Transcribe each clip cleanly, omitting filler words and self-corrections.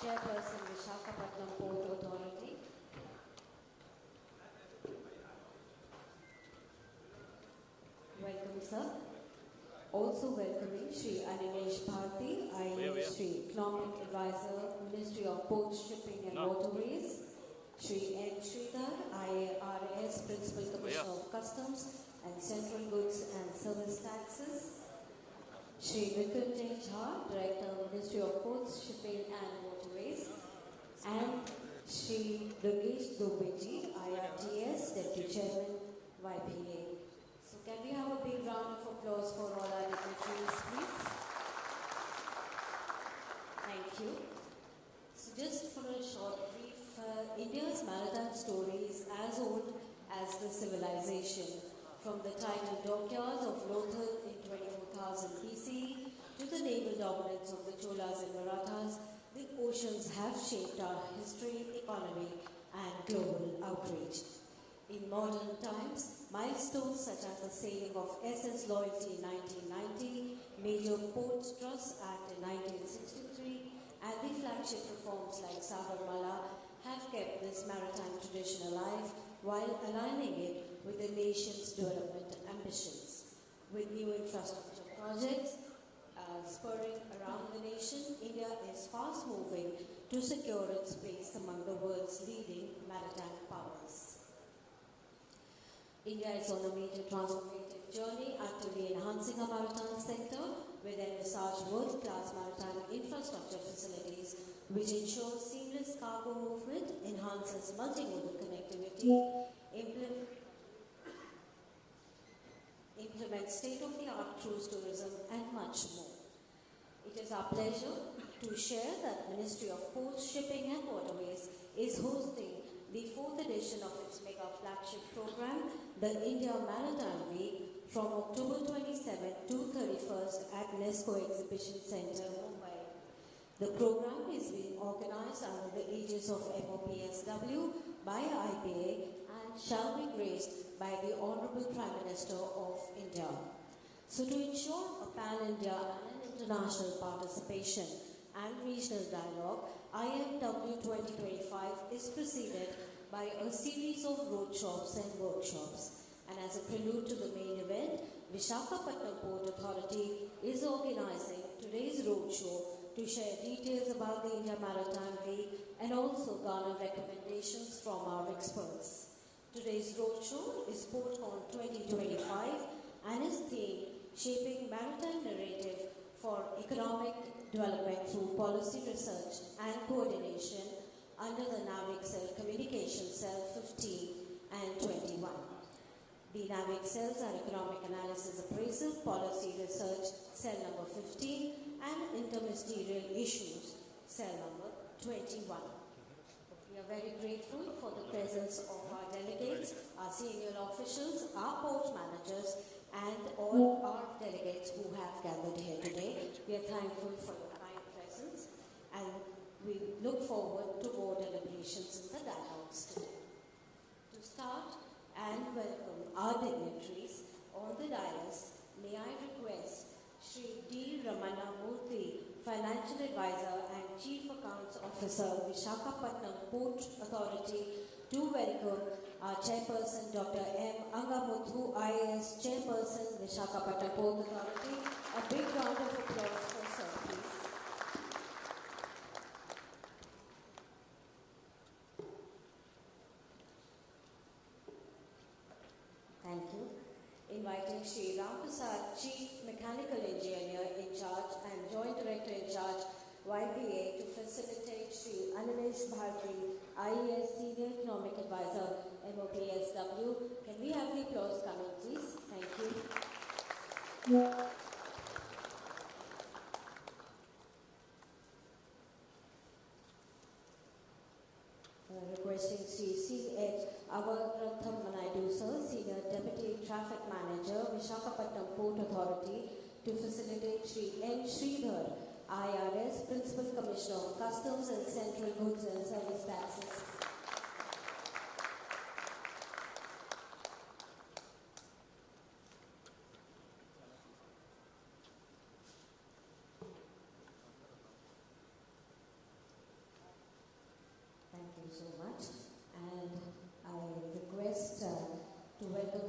Chairperson, Visakhapatnam Port Authority. Welcome, sir. Also welcoming Shri Animesh Bharti, IAS Shri Economic Advisor, Ministry of Ports, Shipping and Waterways. Shri N. Sridhar, IARS Principal Commissioner of Customs and Central Goods and Service Taxes. Shri Mrityunjay Jha, Director, Ministry of Ports, Shipping and Waterways. And Shri Durgesh Dobeji, IRTS, Deputy Chairman, YPA. So can we have a big round of applause for all our dignitaries, please? Thank you. So just for a short brief, India's maritime story is as old as the civilization. From the tidal dockyards of Lothal in 24,000 BC to the naval dominance of the Cholas and Marathas, the oceans have shaped our history, economy, and global outreach. In modern times, milestones such as the sailing of SS Loyalty in 1990, Major Ports Trust Act in 1963, and the flagship reforms like Sagarmala have kept this maritime tradition alive while aligning it with the nation's development ambitions. With new infrastructure projects spurring around the nation, India is fast moving to secure its place among the world's leading maritime powers. India is on a major transformative journey actively enhancing our maritime sector with envisaged world-class maritime infrastructure facilities which ensure seamless cargo movement, enhances multimodal connectivity, implements state-of-the-art cruise tourism, and much more. It is our pleasure to share that Ministry of Ports, Shipping and Waterways is hosting the 4th edition of its mega flagship program, the India Maritime Week, from October 27th to 31st at UNESCO Exhibition Centre, Mumbai. The program is being organized under the aegis of MOPSW by IPA and shall be graced by the Honorable Prime Minister of India. So to ensure a pan-India and international participation and regional dialogue, IMW 2025 is preceded by a series of roadshows and workshops. And as a prelude to the main event, Visakhapatnam Port Authority is organizing today's roadshow to share details about the India Maritime Week and also garner recommendations from our experts. Today's roadshow is PORTCON-2025 and is themed Shaping Maritime Narrative for Economic Development through Policy Research and Coordination under the NAVIC Cell Communication Cell 15 and 21. The NAVIC cells are Economic Analysis Appraisal, Policy Research, cell number 15, and Interministerial Issues, cell number 21. We are very grateful for the presence of our delegates, our senior officials, our port managers, and all our delegates who have gathered here today. We are thankful for your kind presence, and we look forward to more deliberations in the dialogues today. To start and welcome our dignitaries on the dais, may I request Shri D. Ramana Murthy, Financial Advisor and Chief Accounts Officer, Visakhapatnam Port Authority, to welcome our Chairperson, Dr. M. Angamuthu, IAS Chairperson, Visakhapatnam Port Authority. A big round of applause for sir, please. Thank you. Inviting Shri Ramprasad, Chief Mechanical Engineer in charge and Joint Director in charge, YBA, to facilitate Shri Animesh Bharti, IAS Senior Economic Advisor, MOPSW. Can we have the applause coming, please? Thank you. Requesting Sri C.H. Avaratham Manaidu, sir, Senior Deputy Traffic Manager, Visakhapatnam Port Authority, to facilitate Sri N. Sridhar, IRS Principal Commissioner of Customs and Central Goods and Service Taxes.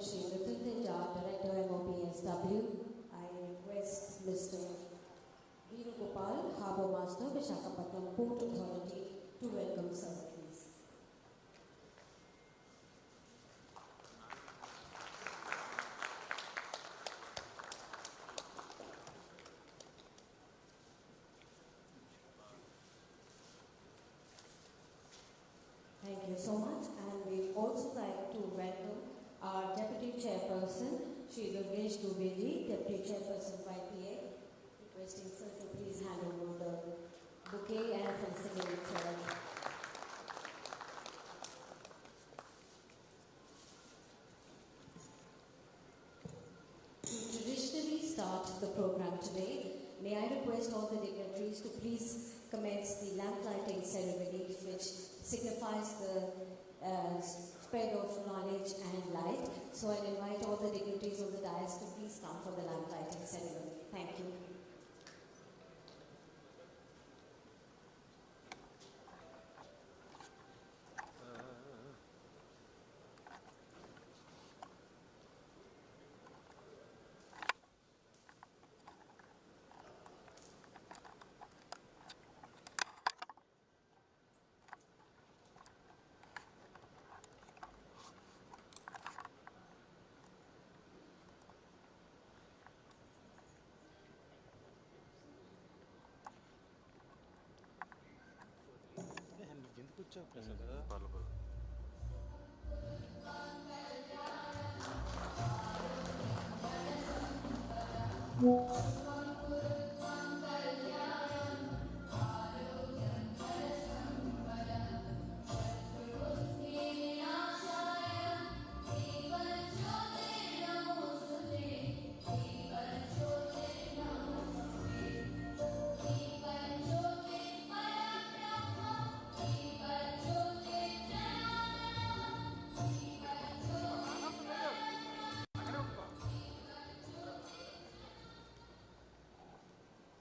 Shri Nitin Teja, Director MOPSW. I request Mr. Veenu Gopal, Harbour Master, Visakhapatnam Port Authority, to welcome sir, please. Thank you so much, and we also like to welcome our Deputy Chairperson, Shri Durgesh Dubey, Deputy Chairperson YPA, requesting sir to please hand over the bouquet and facilitate itself. To traditionally start the program today, may I request all the dignitaries to please commence the lamp lighting ceremony, which signifies the spread of knowledge and light. So I invite all the dignitaries of the dais to please come for the lamp lighting ceremony. Thank you.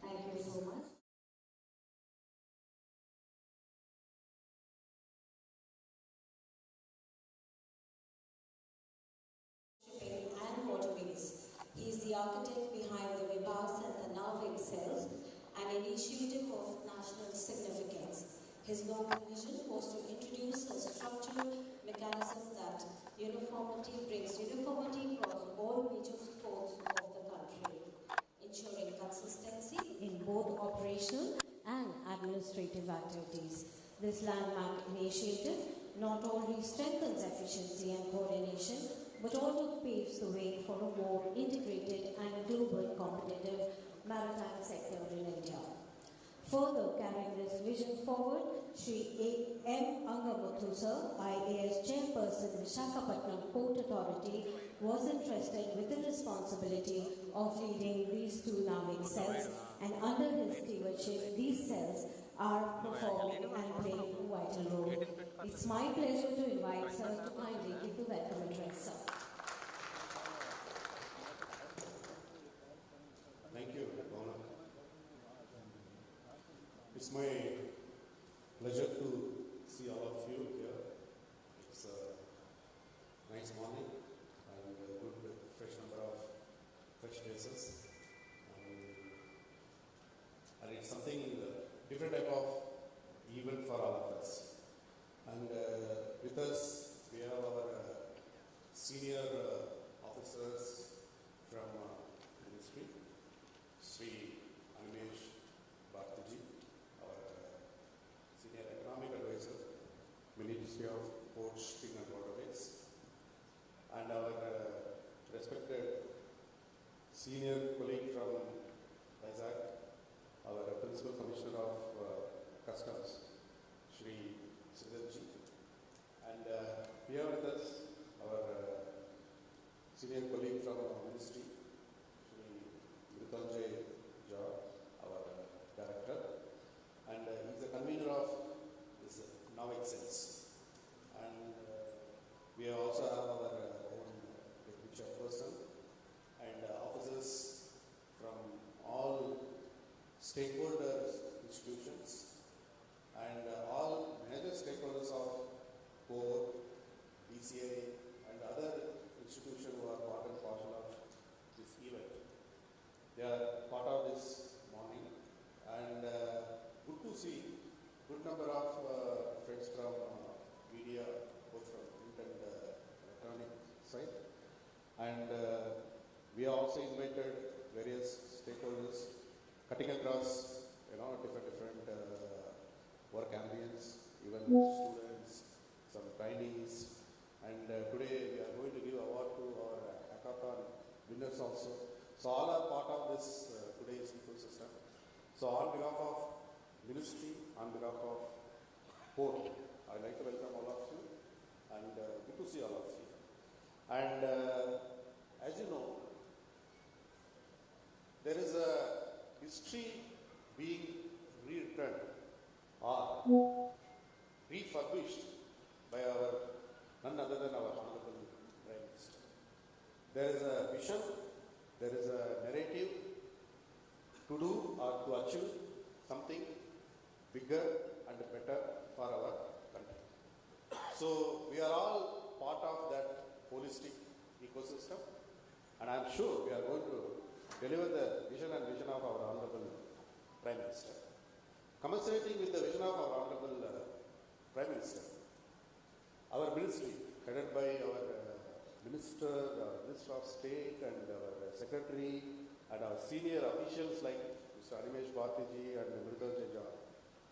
Thank you so much. Shipping and waterways. He is the architect behind the Vibhas and the Nav itself, an initiative of national significance. His noble vision was to introduce a structural mechanism that brings uniformity across all major ports of the country, ensuring consistency in both operational and administrative activities. This landmark initiative not only strengthens efficiency and coordination, but also paves the way for a more integrated and global competitive maritime sector in India. Further carrying this vision forward, Shri M. Angamuthu Sir, IAS Chairperson, Visakhapatnam Port Authority, was entrusted with the responsibility of leading these two navic cells, and under his stewardship, these cells are performing and playing a vital role. It's my pleasure to invite Sir to kindly give the welcome address, sir. Thank you, Paula. It's my pleasure to see all of you here. It's a nice morning and a good fresh number of fresh faces. And it's something different type of event for all of us. And with us, we have our senior officers from ministry, Sri Animesh Bhartiji, our senior economic advisor, Ministry of Port, Shipping and Waterways, and our respected senior colleague from Isaac, our Principal Commissioner of Customs, Shri Siddharji, and we have with us our senior colleague from our ministry, Shri Mritanjay Jha, our director, and he is the convener of this Now Excels. And we also have our own deputy chairperson and officers from all stakeholder institutions and And we also invited various stakeholders, cutting across, different work ambience, even students, some trainees. And today we are going to give award to our hackathon winners also. So all are part of this today's ecosystem. So on behalf of Ministry, on behalf of Port, I'd like to welcome all of you and good to see all of you. And as you know, there is a history being rewritten or refurbished by none other than our Honorable Prime Minister. There is a vision, there is a narrative to do or to achieve something bigger and better for our country. So we are all part of that holistic ecosystem, and I am sure we are going to deliver the vision of our Honorable Prime Minister. Commensurating with the vision of our Honorable Prime Minister, our ministry, headed by our Minister of State and our Secretary and our senior officials like Mr. Animesh Bhartiji and Mridal,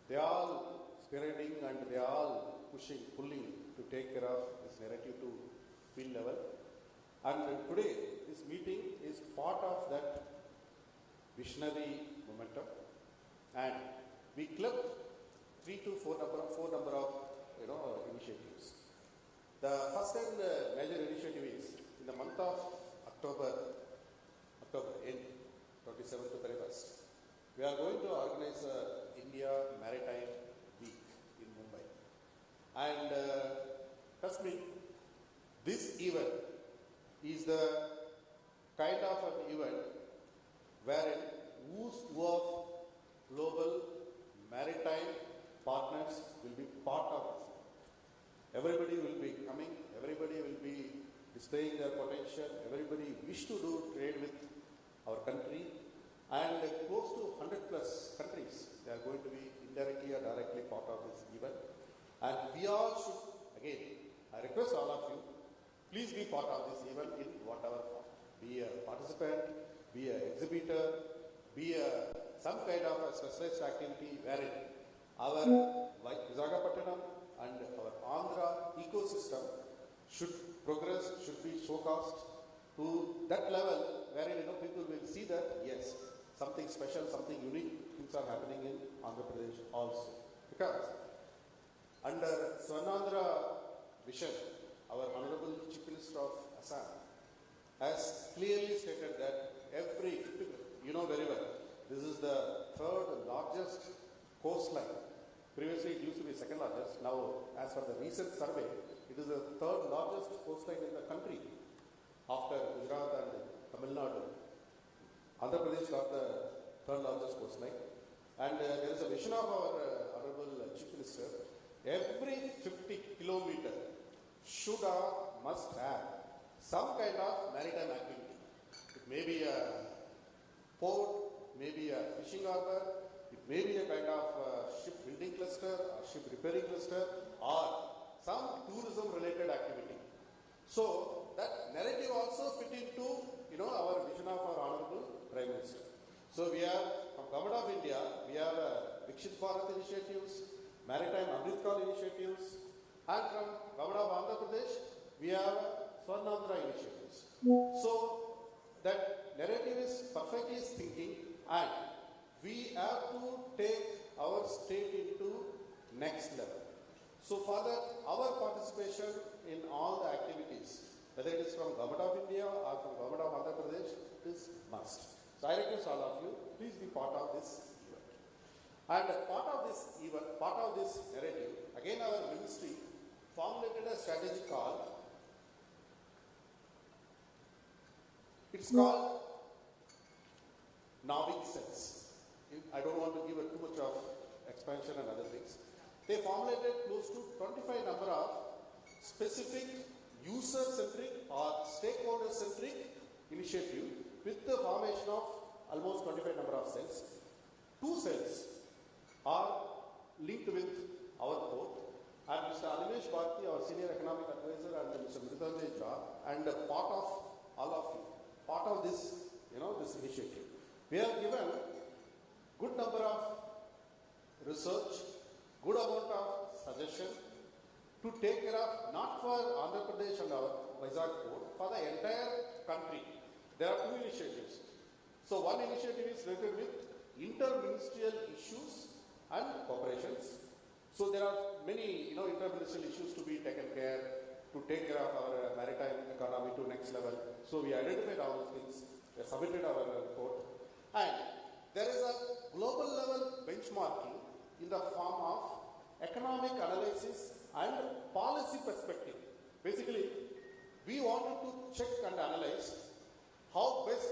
they are all spearheading and they are all pulling to take care of this narrative to field level. And today, this meeting is part of that visionary momentum. And we clubbed 3 to 4 number of initiatives. The first and major initiative is in the month of October end, 27th to 31st. We are going to organize India Maritime Week in Mumbai. And trust me, this event is the kind of an event wherein who's who of global maritime partners will be part of this. Everybody will be coming, everybody will be displaying their potential, everybody wish to do trade with our country, and close to 100 plus countries, they are going to be indirectly or directly part of this event. And we all should, again, I request all of you, please be part of this event in whatever form. Be a participant, be an exhibitor, be some kind of a specialized activity wherein our Visakhapatnam and our Andhra ecosystem should progress, should be showcased to that level wherein people will see that yes, something special, something unique things are happening in Andhra Pradesh also. Because under Swarnandhra vision, our Honorable Chief Minister of Assam has clearly stated that you know very well, this is the third largest coastline. Previously it used to be second largest. Now, as per the recent survey, it is the third largest coastline in the country after Gujarat and Tamil Nadu. Andhra Pradesh got the third largest coastline. And there is a vision of our Honorable Chief Minister. Every 50 kilometer should or must have some kind of maritime activity. It may be a port, maybe a fishing harbor, it may be a kind of ship building cluster, or ship repairing cluster, or some tourism related activity. So that narrative also fit into our vision of our Honorable Prime Minister. So we have from Government of India, we have Vikshit Bharat initiatives, Maritime Amrit Kaal initiatives, and from Government of Andhra Pradesh, we have Swarnandhra initiatives. So that narrative is perfectly thinking, and we have to take our state into next level. So for that, our participation in all the activities, whether it is from Government of India or from Government of Andhra Pradesh, is must. So I request all of you, please be part of this event. And part of this event, part of this narrative, again our ministry formulated a strategy called, it's called Navig Sense. I don't want to give too much of expansion and other things. They formulated close to 25 number of specific user-centric or stakeholder-centric initiative with the formation of almost 25 number of cells. 2 cells are linked with our port, and Mr. Animesh Bharti, our senior economic advisor, and Mr. Mridal and part of all of you part of this, this initiative. We have given good number of research, good amount of suggestion to take care of not for Andhra Pradesh and our Vizag port, for the entire country. There are two initiatives. So one initiative is related with inter-ministerial issues and cooperations. So there are many, inter-ministerial issues to be taken care, to take care of our maritime economy to next level. So we identified all those things, we submitted our report, and there is a global level benchmarking in the form of economic analysis and policy perspective. Basically, we wanted to check and analyze how best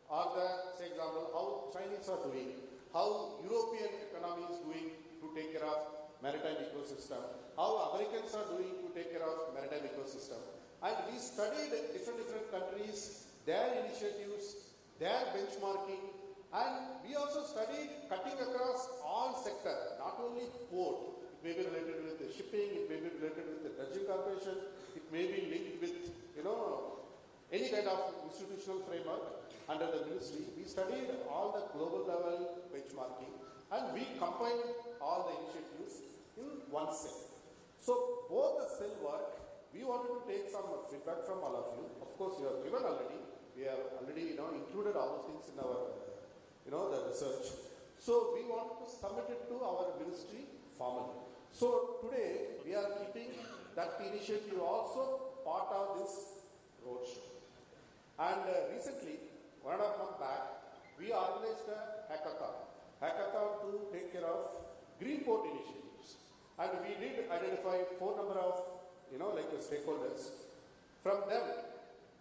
are the, say example, how Chinese are doing, how European economy is doing to take care of maritime ecosystem, how Americans are doing to take care of maritime ecosystem. And we studied different countries, their initiatives, their benchmarking, and we also studied cutting across all sectors, not only port. It may be related with the shipping, it may be related with the dredging corporation, it may be linked with, any kind of institutional framework under the ministry. We studied all the global level benchmarking and we combined all the initiatives in one cell. So both the cell work, we wanted to take some feedback from all of you. Of course, you have given already. We have already, included all those things in our, the research. So we want to submit it to our ministry formally. So today we are keeping that initiative also part of this roadshow. And recently, 1.5 months back, we organized a hackathon to take care of green port initiatives. And we did identify 4 number of, stakeholders. From them,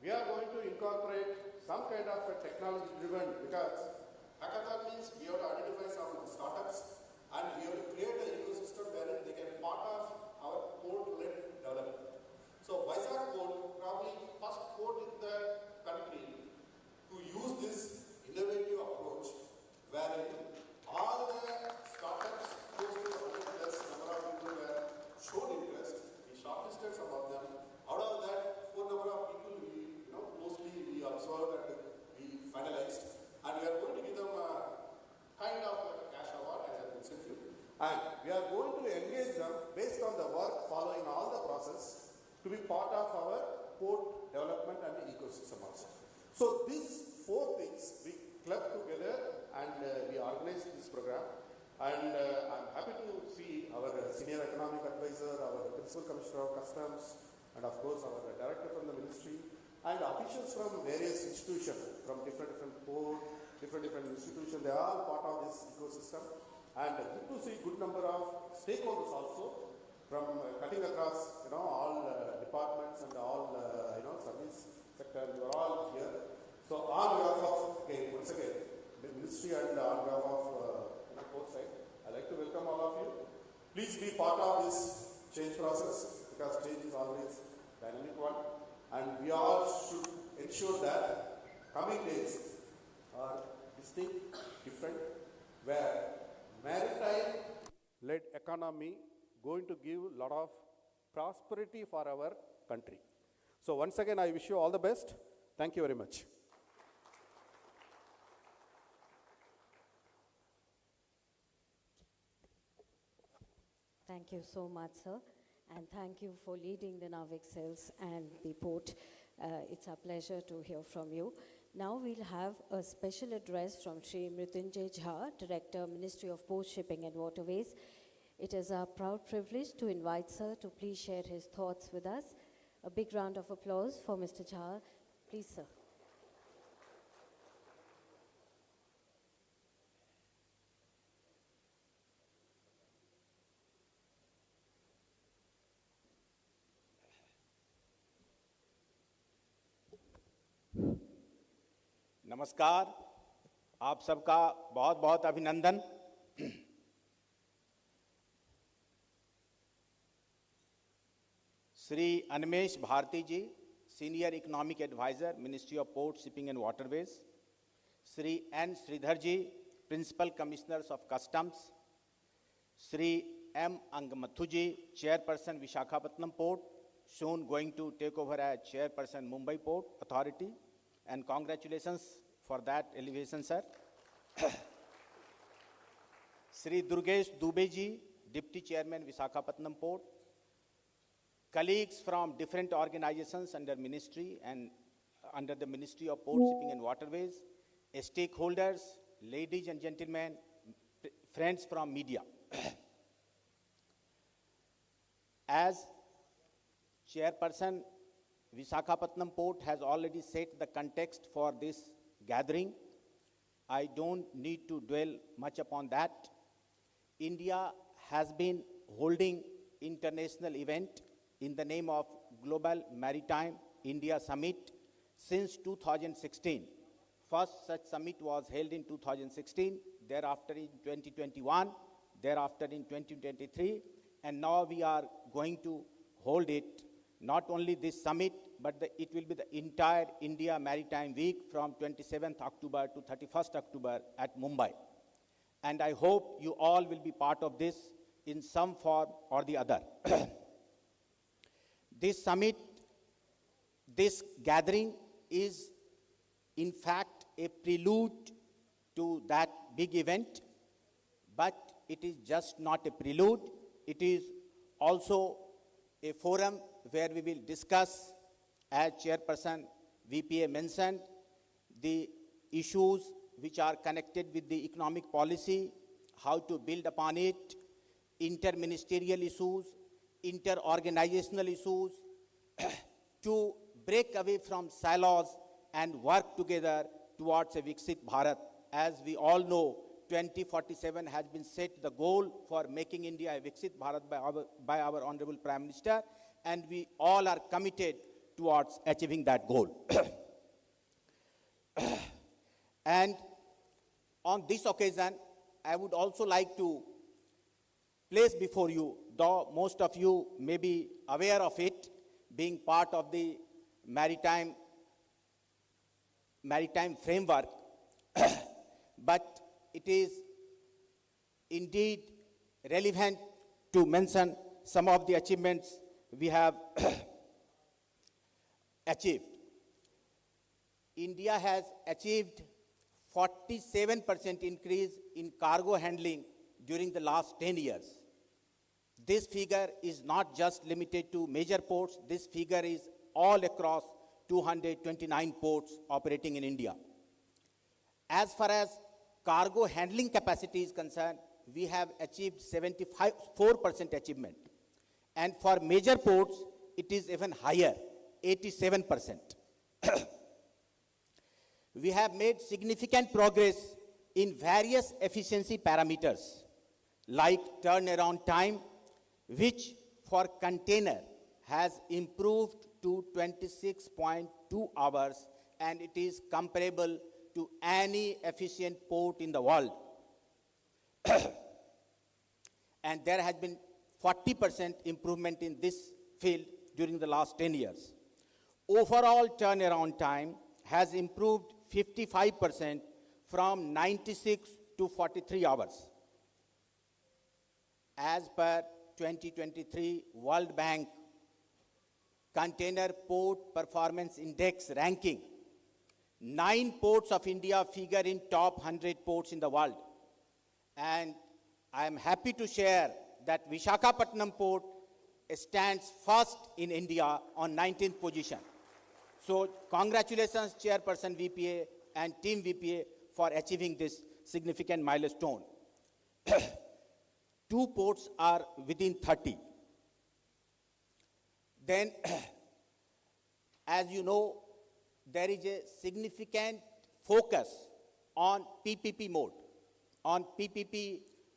we are going to incorporate some kind of a technology driven, because hackathon means we have to identify some startups and we have to create an ecosystem wherein they can part of our port-led development. So Vizag port, probably first port in the country to use this innovative approach, wherein all the startups, close to 100 plus number of people were shown interest. We shortlisted some of them. Out of that, 4 number of people we, closely we observed and we finalized, and we are going to give them a kind of a cash award as an incentive. And we are going to engage them based on the work following all the process to be part of our port development and the ecosystem also. So these 4 things we clubbed together and we organized this program. And I'm happy to see our senior economic advisor, our principal commissioner of customs, and of course our director from the ministry, and officials from various institutions, from different ports, different institutions. They are all part of this ecosystem. And good to see good number of stakeholders also from cutting across, all departments and all, service sector. You are all here. So on behalf of, once again, the ministry and on behalf of port side, I'd like to welcome all of you. Please be part of this change process, because change is always a dynamic one. And we all should ensure that coming days are distinct, different, where maritime-led economy going to give a lot of prosperity for our country. So once again, I wish you all the best. Thank you very much. Thank you so much, sir. And thank you for leading the Navik Cells and the port. It's a pleasure to hear from you. Now we'll have a special address from Shri Mrityunjay Jha, Director, Ministry of Port Shipping and Waterways. It is our proud privilege to invite sir to please share his thoughts with us. A big round of applause for Mr. Jha. Please, sir. नमस्कार, आप सबका बहुत बहुत अभिनंदन। Shri Animesh Bharti ji, senior economic adviser, ministry of port shipping and waterways, Shri N Sridhar ji, principal commissioners of customs, Shri M Angamuthu ji, chairperson Visakhapatnam port, soon going to take over as chairperson Mumbai Port Authority, and congratulations for that elevation, sir. Sri Durgesh Dubey ji, Deputy Chairman Visakhapatnam Port, colleagues from different organizations under ministry and under the Ministry of Port, Shipping and Waterways, stakeholders, ladies and gentlemen, friends from media. As chairperson, Visakhapatnam Port has already set the context for this gathering. I don't need to dwell much upon that. India has been holding international event in the name of Global Maritime India Summit since 2016. First such summit was held in 2016, thereafter in 2021, thereafter in 2023, and now we are going to hold it, not only this summit, but it will be the entire India Maritime Week from 27th October to 31st October at Mumbai. And I hope you all will be part of this in some form or the other. This summit, this gathering is in fact a prelude to that big event, but it is just not a prelude. It is also a forum where we will discuss, as Chairperson VPA mentioned, the issues which are connected with the economic policy, how to build upon it, interministerial issues, inter-organizational issues, to break away from silos and work together towards a Viksit Bharat. As we all know, 2047 has been set the goal for making India a Viksit Bharat by our Honorable Prime Minister, and we all are committed towards achieving that goal. And on this occasion, I would also like to place before you, though most of you may be aware of it, being part of the maritime framework, but it is indeed relevant to mention some of the achievements we have achieved. India has achieved 47% increase in cargo handling during the last 10 years. This figure is not just limited to major ports. This figure is all across 229 ports operating in India. As far as cargo handling capacity is concerned, we have achieved 74% achievement. And for major ports, it is even higher, 87%. We have made significant progress in various efficiency parameters, like turnaround time, which for container has improved to 26.2 hours, and it is comparable to any efficient port in the world. And there has been 40% improvement in this field during the last 10 years. Overall turnaround time has improved 55% from 96 to 43 hours. As per 2023 World Bank Container Port Performance Index ranking, 9 ports of India figure in top 100 ports in the world. And I am happy to share that Visakhapatnam Port stands first in India on 19th position. So congratulations, Chairperson VPA and Team VPA, for achieving this significant milestone. 2 ports are within 30. Then, as you know, there is a significant focus on PPP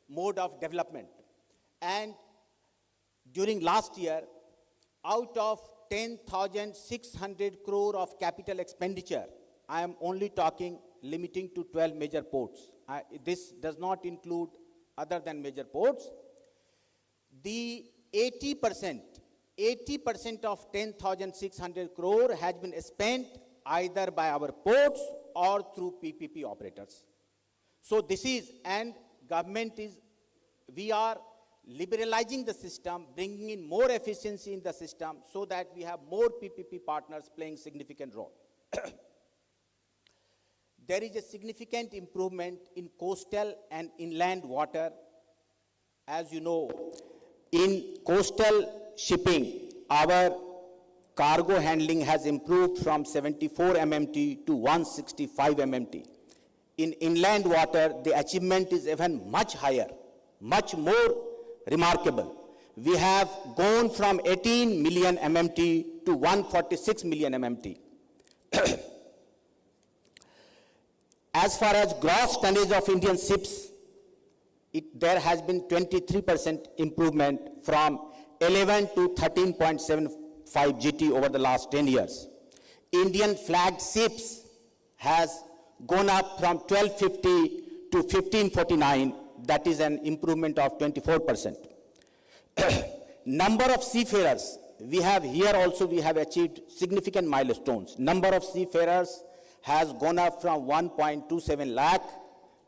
mode of development. And during last year, out of 10,600 crore of capital expenditure, I am only talking limiting to 12 major ports. This does not include other than major ports. The 80% of 10,600 crore has been spent either by our ports or through PPP operators. So this is, and government is, we are liberalizing the system, bringing in more efficiency in the system so that we have more PPP partners playing significant role. There is a significant improvement in coastal and inland water. As you know, in coastal shipping, our cargo handling has improved from 74 MMT to 165 MMT. In inland water, the achievement is even much higher, much more remarkable. We have gone from 18 million MMT to 146 million MMT. As far as gross tonnage of Indian ships, there has been 23% improvement from 11 to 13.75 GT over the last 10 years. Indian flagged ships has gone up from 1250 to 1549. That is an improvement of 24%. Number of seafarers, we have achieved significant milestones. Number of seafarers has gone up from 1.27 lakh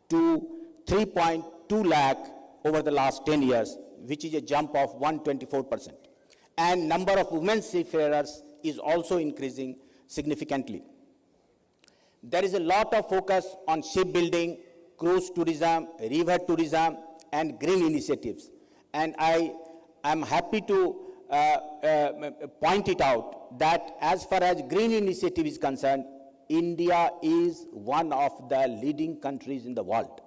to 3.2 lakh over the last 10 years, which is a jump of 124%. And number of women seafarers is also increasing significantly. There is a lot of focus on shipbuilding, cruise tourism, river tourism, and green initiatives. And I am happy to point it out that as far as green initiative is concerned, India is one of the leading countries in the world.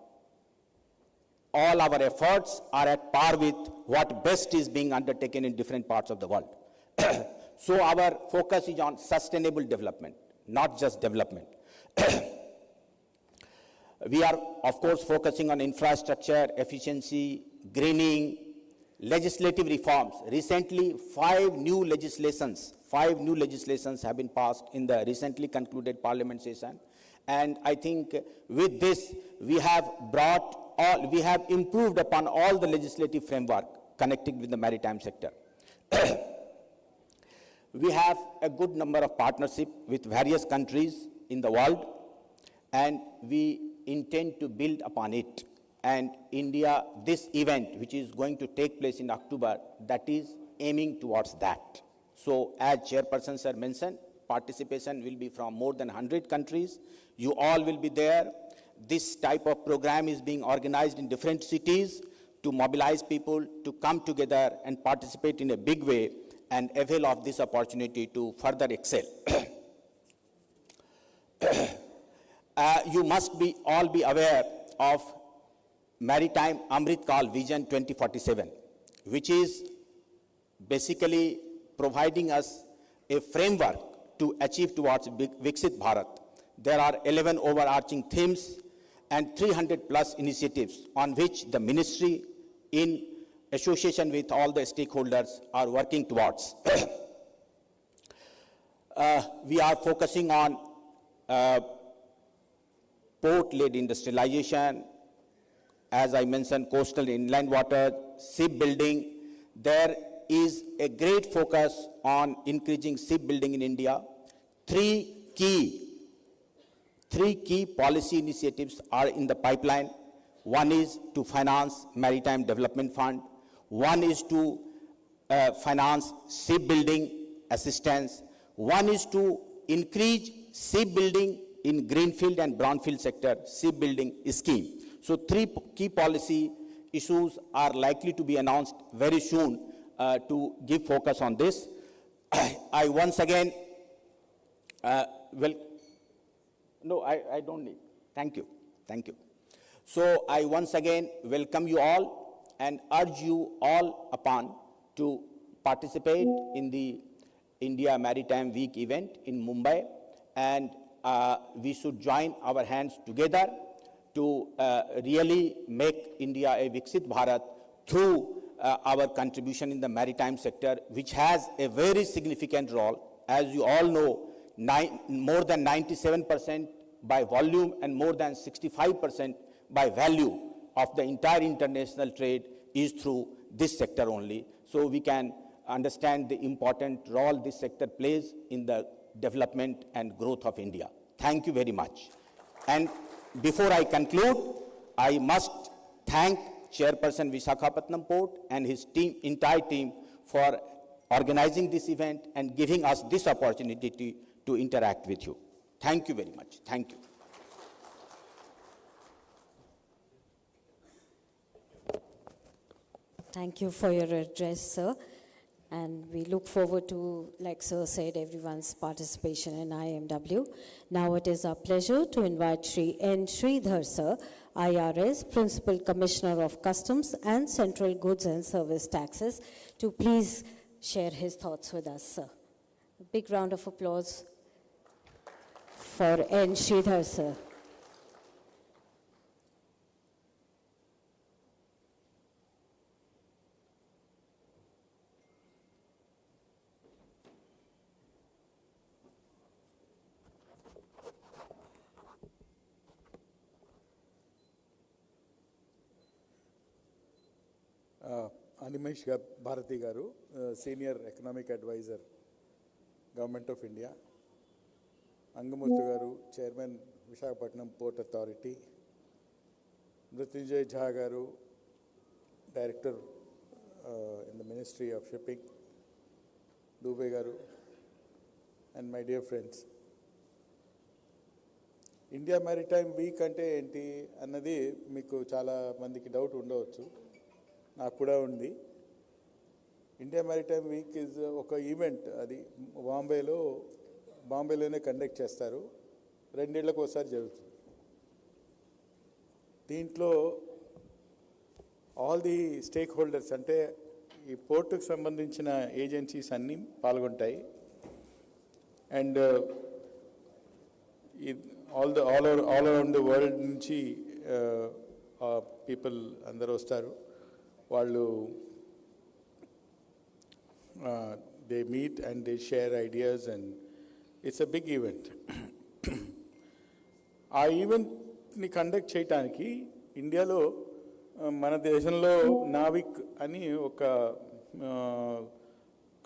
All our efforts are at par with what best is being undertaken in different parts of the world. So our focus is on sustainable development, not just development. We are, of course, focusing on infrastructure, efficiency, greening, legislative reforms. Recently, 5 new legislations have been passed in the recently concluded parliament session. And I think with this, we have improved upon all the legislative framework connected with the maritime sector. We have a good number of partnerships with various countries in the world, and we intend to build upon it. And India, this event, which is going to take place in October, that is aiming towards that. So as Chairperson Sir mentioned, participation will be from more than 100 countries. You all will be there. This type of program is being organized in different cities to mobilize people to come together and participate in a big way and avail of this opportunity to further excel. You must all be aware of Maritime Amrit Kal Vision 2047, which is basically providing us a framework to achieve towards Viksit Bharat. There are 11 overarching themes and 300 plus initiatives on which the ministry, in association with all the stakeholders, are working towards. We are focusing on port-led industrialization, as I mentioned, coastal and inland water, shipbuilding. There is a great focus on increasing shipbuilding in India. Three key policy initiatives are in the pipeline. One is to finance Maritime Development Fund. One is to finance shipbuilding assistance. One is to increase shipbuilding in greenfield and brownfield sector shipbuilding scheme. So 3 key policy issues are likely to be announced very soon to give focus on this. I once again, I don't need, thank you. So I once again welcome you all and urge you all upon to participate in the India Maritime Week event in Mumbai, and we should join our hands together to really make India a Viksit Bharat through our contribution in the maritime sector, which has a very significant role. As you all know, more than 97% by volume and more than 65% by value of the entire international trade is through this sector only. So we can understand the important role this sector plays in the development and growth of India. Thank you very much. And before I conclude, I must thank Chairperson Visakhapatnam Port and his team, entire team, for organizing this event and giving us this opportunity to interact with you. Thank you very much. Thank you. Thank you for your address, sir. And we look forward to, like sir said, everyone's participation in IMW. Now it is our pleasure to invite Shri N. Sridhar, sir, IRS, Principal Commissioner of Customs and Central Goods and Service Taxes, to please share his thoughts with us, sir. A big round of applause for N. Sridhar, sir. Animesh Bharati Garu, Senior Economic Advisor, Government of India. Angamurthy Garu, Chairman, Visakhapatnam Port Authority. Mrityunjay Jha Garu, Director in the Ministry of Shipping. Dubey Garu, and my dear friends. India Maritime Week ante enti annadi meeku chaala mandiki doubt undavochu. నాకు కూడా ఉంది. India maritime week is ఒక event, అది బాంబేలోనే conduct చేస్తారు, 2 ఏళ్లకు ఒకసారి జరుగుతుంది. దీంట్లో ఆల్ ది స్టేక్ హోల్డర్స్, అంటే ఈ పోర్టుకు సంబంధించిన ఏజెన్సీస్ అన్నీ పాల్గొంటాయి. And all around the world నుంచి పీపుల్ అందరూ వస్తారు. వాళ్ళు they meet and they share ideas, and it's a big event. ఆ ఈవెంట్ని కండక్ట్ చేయడానికి ఇండియాలో మన దేశంలో నావిక్ అని ఒక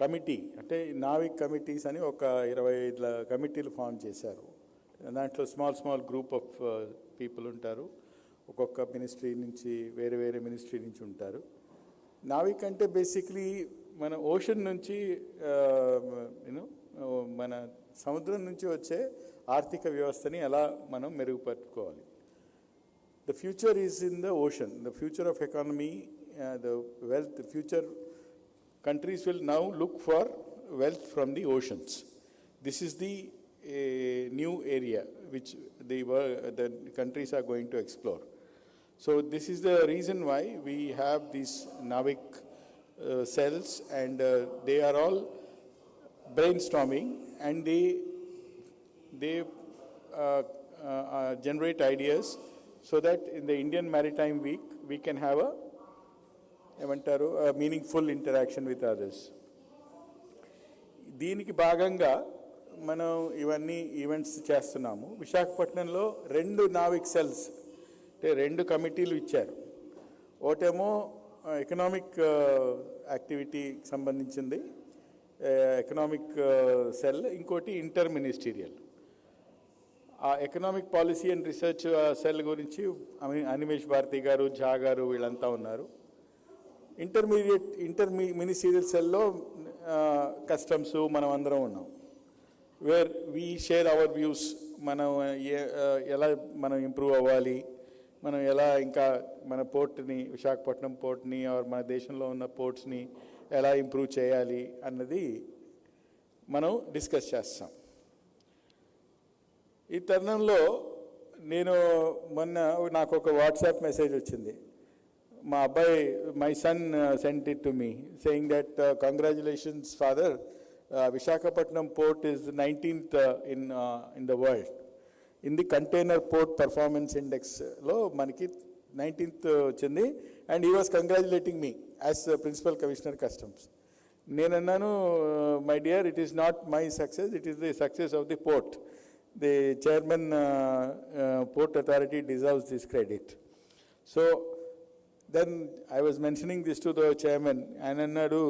కమిటీ, అంటే నావిక్ కమిటీస్ అని ఒక 25 కమిటీలు ఫామ్ చేశారు. దాంట్లో స్మాల్ గ్రూప్ ఆఫ్ పీపుల్ ఉంటారు. ఒక్కొక్క మినిస్ట్రీ నుంచి వేరే మినిస్ట్రీ నుంచి ఉంటారు. నావిక్ అంటే బేసిక్లీ మన ఓషన్ నుంచి మన సముద్రం నుంచి వచ్చే ఆర్థిక వ్యవస్థని ఎలా మనం మెరుగుపరుచుకోవాలి. The future is in the ocean. The future of economy, the wealth, future countries will now look for wealth from the oceans. This is the new area which the countries are going to explore. So this is the reason why we have these NAVIC cells, and they are all brainstorming, and they generate ideas so that in the Indian Maritime Week we can have a meaningful interaction with others. దీనికి భాగంగా మనం ఇవన్నీ events చేస్తున్నాము. విశాఖపట్నంలో 2 Navik cells, అంటే 2 కమిటీలు ఇచ్చారు. ఒకటేమో ఎకనామిక్ యాక్టివిటీకి సంబంధించింది ఎకనామిక్ సెల్, ఇంకోటి ఇంటర్ మినిస్టీరియల్. ఆ economic policy and research cell గురించి అనిమేష్ భారతి గారు, ఝా గారు వీళ్ళంతా ఉన్నారు. ఇంటర్ మినిస్టీరియల్ సెల్లో కస్టమ్స్ మనం అందరం ఉన్నాం. Where we share our views, మనం ఎలా మనం ఇంప్రూవ్ అవ్వాలి, మనం ఎలా ఇంకా మన పోర్ట్ని, విశాఖపట్నం పోర్ట్ని మన దేశంలో ఉన్న పోర్ట్స్ని ఎలా ఇంప్రూవ్ చేయాలి అన్నది మనం డిస్కస్ చేస్తాం. ఈ తరుణంలో నాకు ఒక వాట్సాప్ మెసేజ్ వచ్చింది. మా అబ్బాయి, my son cent it to me saying that congratulations father, Visakhapatnam port is 19th in the world. In the container port performance index lo maniki 19th ochindi, and he was congratulating me as Principal Commissioner Customs. Nenu annanu, my dear, it is not my success, it is the success of the port. The chairman port authority deserves this credit. So then I was mentioning this to the chairman, and annadu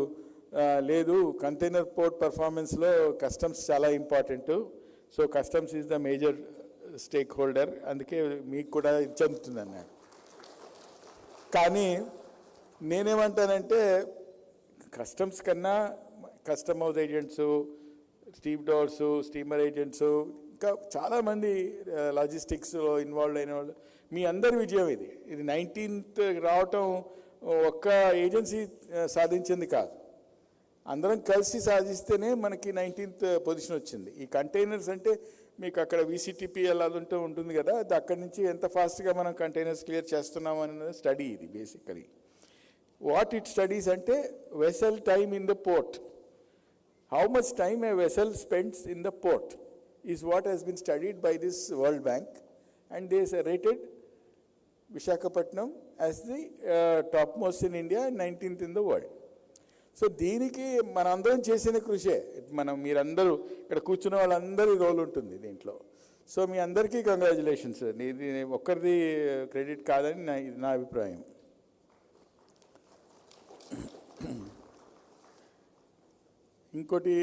లేదు, container port పర్ఫార్మెన్స్లో customs చాలా important. So customs is the major stake holder, అందుకే మీకు కూడా చెందుతుంది అన్నాడు. కానీ నేనేమంటానంటే customs కన్నా custom house agents, stewards, steamer agents, ఇంకా చాలామంది లాజిస్టిక్స్లో ఇన్వాల్వ్ అయిన వాళ్ళు, మీ అందరి విజయం ఇది. ఇది 19th రావటం ఒక్క ఏజెన్సీ సాధించింది కాదు, అందరం కలిసి సాధిస్తేనే మనకి 19th పొజిషన్ వచ్చింది. ఈ కంటైనర్స్ అంటే మీకు అక్కడ VCTPL అది ఉంటుంది కదా, అది అక్కడి నుంచి ఎంత ఫాస్ట్గా మనం కంటైనర్స్ క్లియర్ చేస్తున్నాం అనేది స్టడీ ఇది బేసికలీ. వాట్ ఇట్ స్టడీస్ అంటే vessel time in the port, how much time A vessel spends in the port is what has been studied by this World Bank, and they rated Visakhapatnam as the topmost in India and 19th in the world. So దీనికి మనందరం చేసిన కృషే, మీరందరూ ఇక్కడ కూర్చున్న వాళ్ళందరి role ఉంటుంది దీంట్లో. So మీ అందరికీ కంగ్రాచులేషన్స్. ఇది ఒక్కరిది క్రెడిట్ కాదని నా అభిప్రాయం. ఇంకోటి,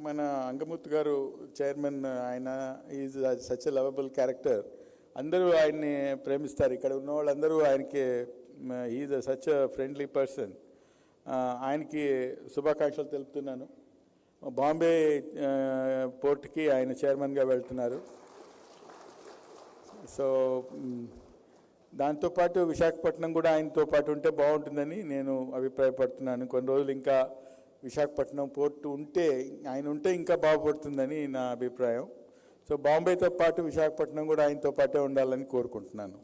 మన అంగమూర్తి గారు చైర్మన్, ఆయన is such a lovable character. అందరూ ఆయన్ని ప్రేమిస్తారు, ఇక్కడ ఉన్న వాళ్ళందరూ ఆయనకి, is such a friendly person. ఆయనకి శుభాకాంక్షలు తెలుపుతున్నాను. బాంబే పోర్ట్కి ఆయన చైర్మన్గా వెళ్తున్నారు. సో దాంతోపాటు విశాఖపట్నం కూడా ఆయనతో పాటు ఉంటే బాగుంటుందని నేను అభిప్రాయపడుతున్నాను. కొన్ని రోజులు ఇంకా విశాఖపట్నం పోర్టు ఉంటే, ఆయన ఉంటే ఇంకా బాగుపడుతుందని నా అభిప్రాయం. సో బాంబేతో పాటు విశాఖపట్నం కూడా ఆయనతో పాటే ఉండాలని కోరుకుంటున్నాను.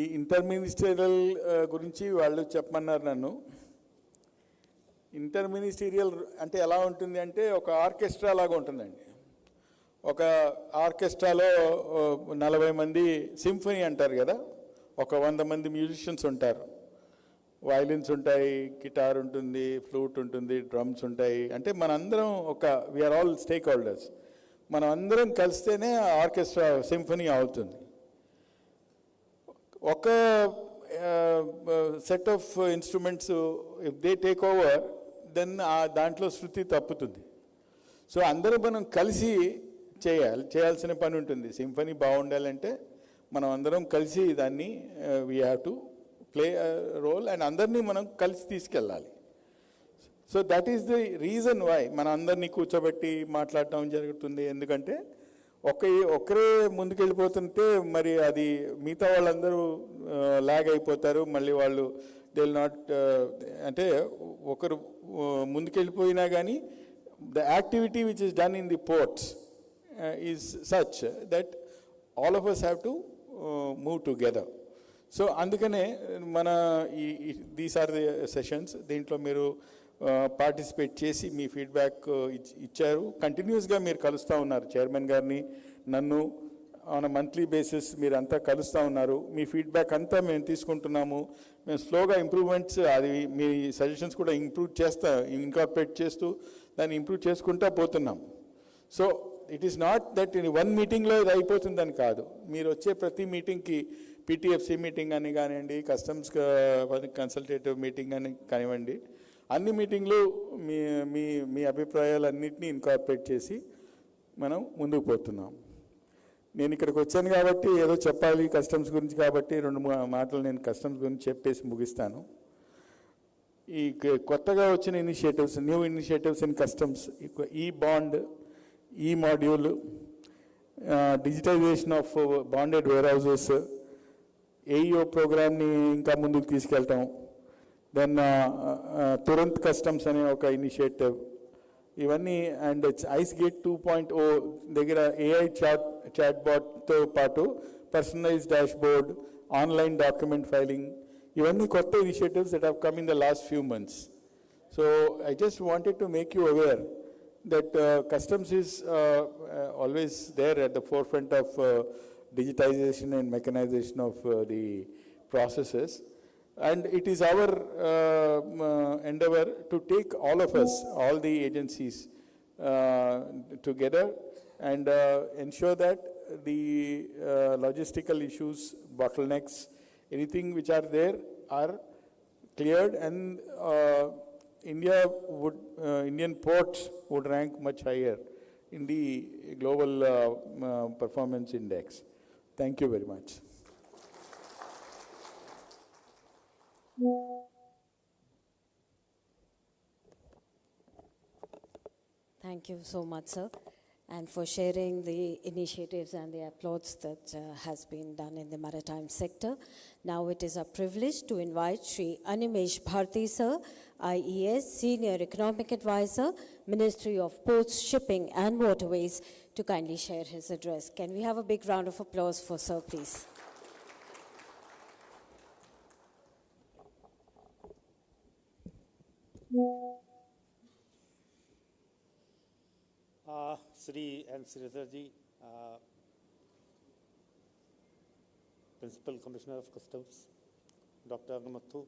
ఈ ఇంటర్మినిస్టీరియల్ గురించి వాళ్ళు చెప్పమన్నారు నన్ను. ఇంటర్మినిస్టీరియల్ అంటే ఎలా ఉంటుంది అంటే ఒక ఆర్కెస్ట్రా లాగా ఉంటుందండి. ఒక ఆర్కెస్ట్రాలో 40 మంది, సింఫనీ అంటారు కదా, ఒక 100 మంది మ్యూజిషియన్స్ ఉంటారు. వయలిన్స్ ఉంటాయి, గిటార్ ఉంటుంది, ఫ్లూట్ ఉంటుంది, డ్రమ్స్ ఉంటాయి. అంటే మనందరం వీఆర్ ఆల్ స్టేక్ హోల్డర్స్. మనం అందరం కలిస్తేనే ఆర్కెస్ట్రా సింఫనీ అవుతుంది. ఒక set of instruments if they take over, then దాంట్లో శృతి తప్పుతుంది. సో అందరూ మనం కలిసి చేయాల్సిన పని ఉంటుంది. సింఫనీ బాగుండాలంటే మనం అందరం కలిసి దాన్ని we have to play role, and అందరినీ మనం కలిసి తీసుకెళ్ళాలి. So that is the reason why మనం అందరినీ కూర్చోబెట్టి మాట్లాడటం జరుగుతుంది. ఎందుకంటే ఒకరే ముందుకెళ్ళిపోతుంటే మరి అది మిగతా వాళ్ళందరూ లాగ్ అయిపోతారు. మళ్ళీ వాళ్ళు దే విల్ నాట్, అంటే ఒకరు ముందుకెళ్ళిపోయినా కానీ the activity which is done in the ports is such that all of us have to move together. So అందుకనే మన దీస్ ఆర్ ది సెషన్స్. దీంట్లో మీరు పార్టిసిపేట్ చేసి మీ ఫీడ్బ్యాక్ ఇచ్చారు. కంటిన్యూస్గా మీరు కలుస్తూ ఉన్నారు చైర్మన్ గారిని, నన్ను ఆన్ మంత్లీ బేసిస్ మీరు అంతా కలుస్తూ ఉన్నారు. మీ ఫీడ్బ్యాక్ అంతా మేము తీసుకుంటున్నాము. మేము స్లోగా ఇంప్రూవ్మెంట్స్, అది మీ సజెషన్స్ కూడా ఇన్కార్పొరేట్ చేస్తూ దాన్ని ఇంప్రూవ్ చేసుకుంటూ పోతున్నాం. So it is not that in 1 మీటింగ్లో ఇది అయిపోతుందని కాదు. మీరు వచ్చే ప్రతి మీటింగ్కి, PTFC మీటింగ్ అని కానివ్వండి, కస్టమ్స్ కన్సల్టేటివ్ మీటింగ్ అని కానివ్వండి, అన్ని మీటింగ్లు మీ అభిప్రాయాలన్నింటినీ ఇన్కార్పొరేట్ చేసి మనం ముందుకు పోతున్నాం. నేను ఇక్కడికి వచ్చాను కాబట్టి ఏదో చెప్పాలి కస్టమ్స్ గురించి, కాబట్టి 2 మాటలు నేను కస్టమ్స్ గురించి చెప్పేసి ముగిస్తాను. ఈ కొత్తగా వచ్చిన initiatives, new initiatives in customs, ఈ బాండ్, ఈ module, digitisation of bonded warehouses, AEO ప్రోగ్రామ్ని ఇంకా ముందుకు తీసుకెళ్ళటం, దెన్ తురంత్ కస్టమ్స్ అనే ఒక ఇనిషియేటివ్, ఇవన్నీ, అండ్ ఐస్ గేట్ 2.0 దగ్గర AI చాట్ బాట్తో పాటు personalise dashboard, online document filing, ఇవన్నీ కొత్త initiatives that have come in the last few months. So I just wanted to make you aware that customs is always there at the forefront of digitization and mechanization of the processes, and it is our endeavor to take all of us, all the agencies together, and ensure that the logistical issues, bottlenecks, anything which are there are cleared, and Indian ports would rank much higher in the global performance index. Thank you very much. Thank you so much, sir, and for sharing the initiatives and the applauds that has been done in the maritime sector. Now it is a privilege to invite Shri Animesh Bharti, sir, IES Senior Economic Advisor, Ministry of Ports, Shipping and Waterways, to kindly share his address. Can we have a big round of applause for sir, please? Sri and Sridharji, Principal Commissioner of Customs, Dr. Agamathu,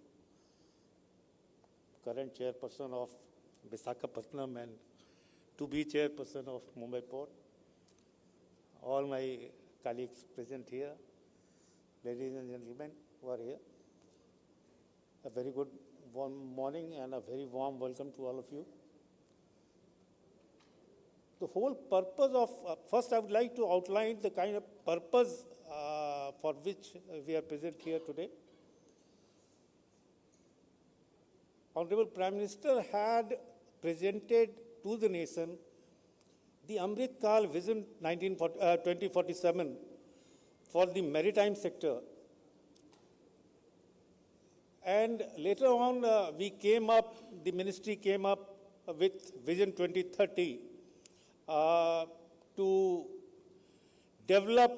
current chairperson of Visakhapatnam and to-be chairperson of Mumbai Port, all my colleagues present here, ladies and gentlemen who are here, a very good morning and a very warm welcome to all of you. The whole purpose of, first I would like to outline the kind of purpose for which we are present here today. Honorable Prime Minister had presented to the nation the Amrit Kal Vision 2047 for the maritime sector. And later on, the ministry came up with Vision 2030 to develop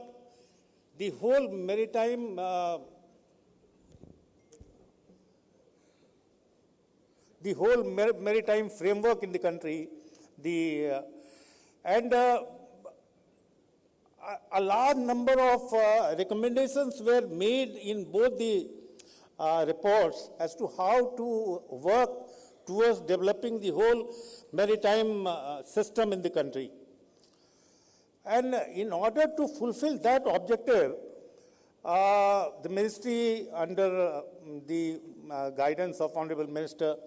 the whole maritime maritime framework in the country. And a large number of recommendations were made in both the reports as to how to work towards developing the whole maritime system in the country. And in order to fulfill that objective, the ministry, under the guidance of Honorable Minister,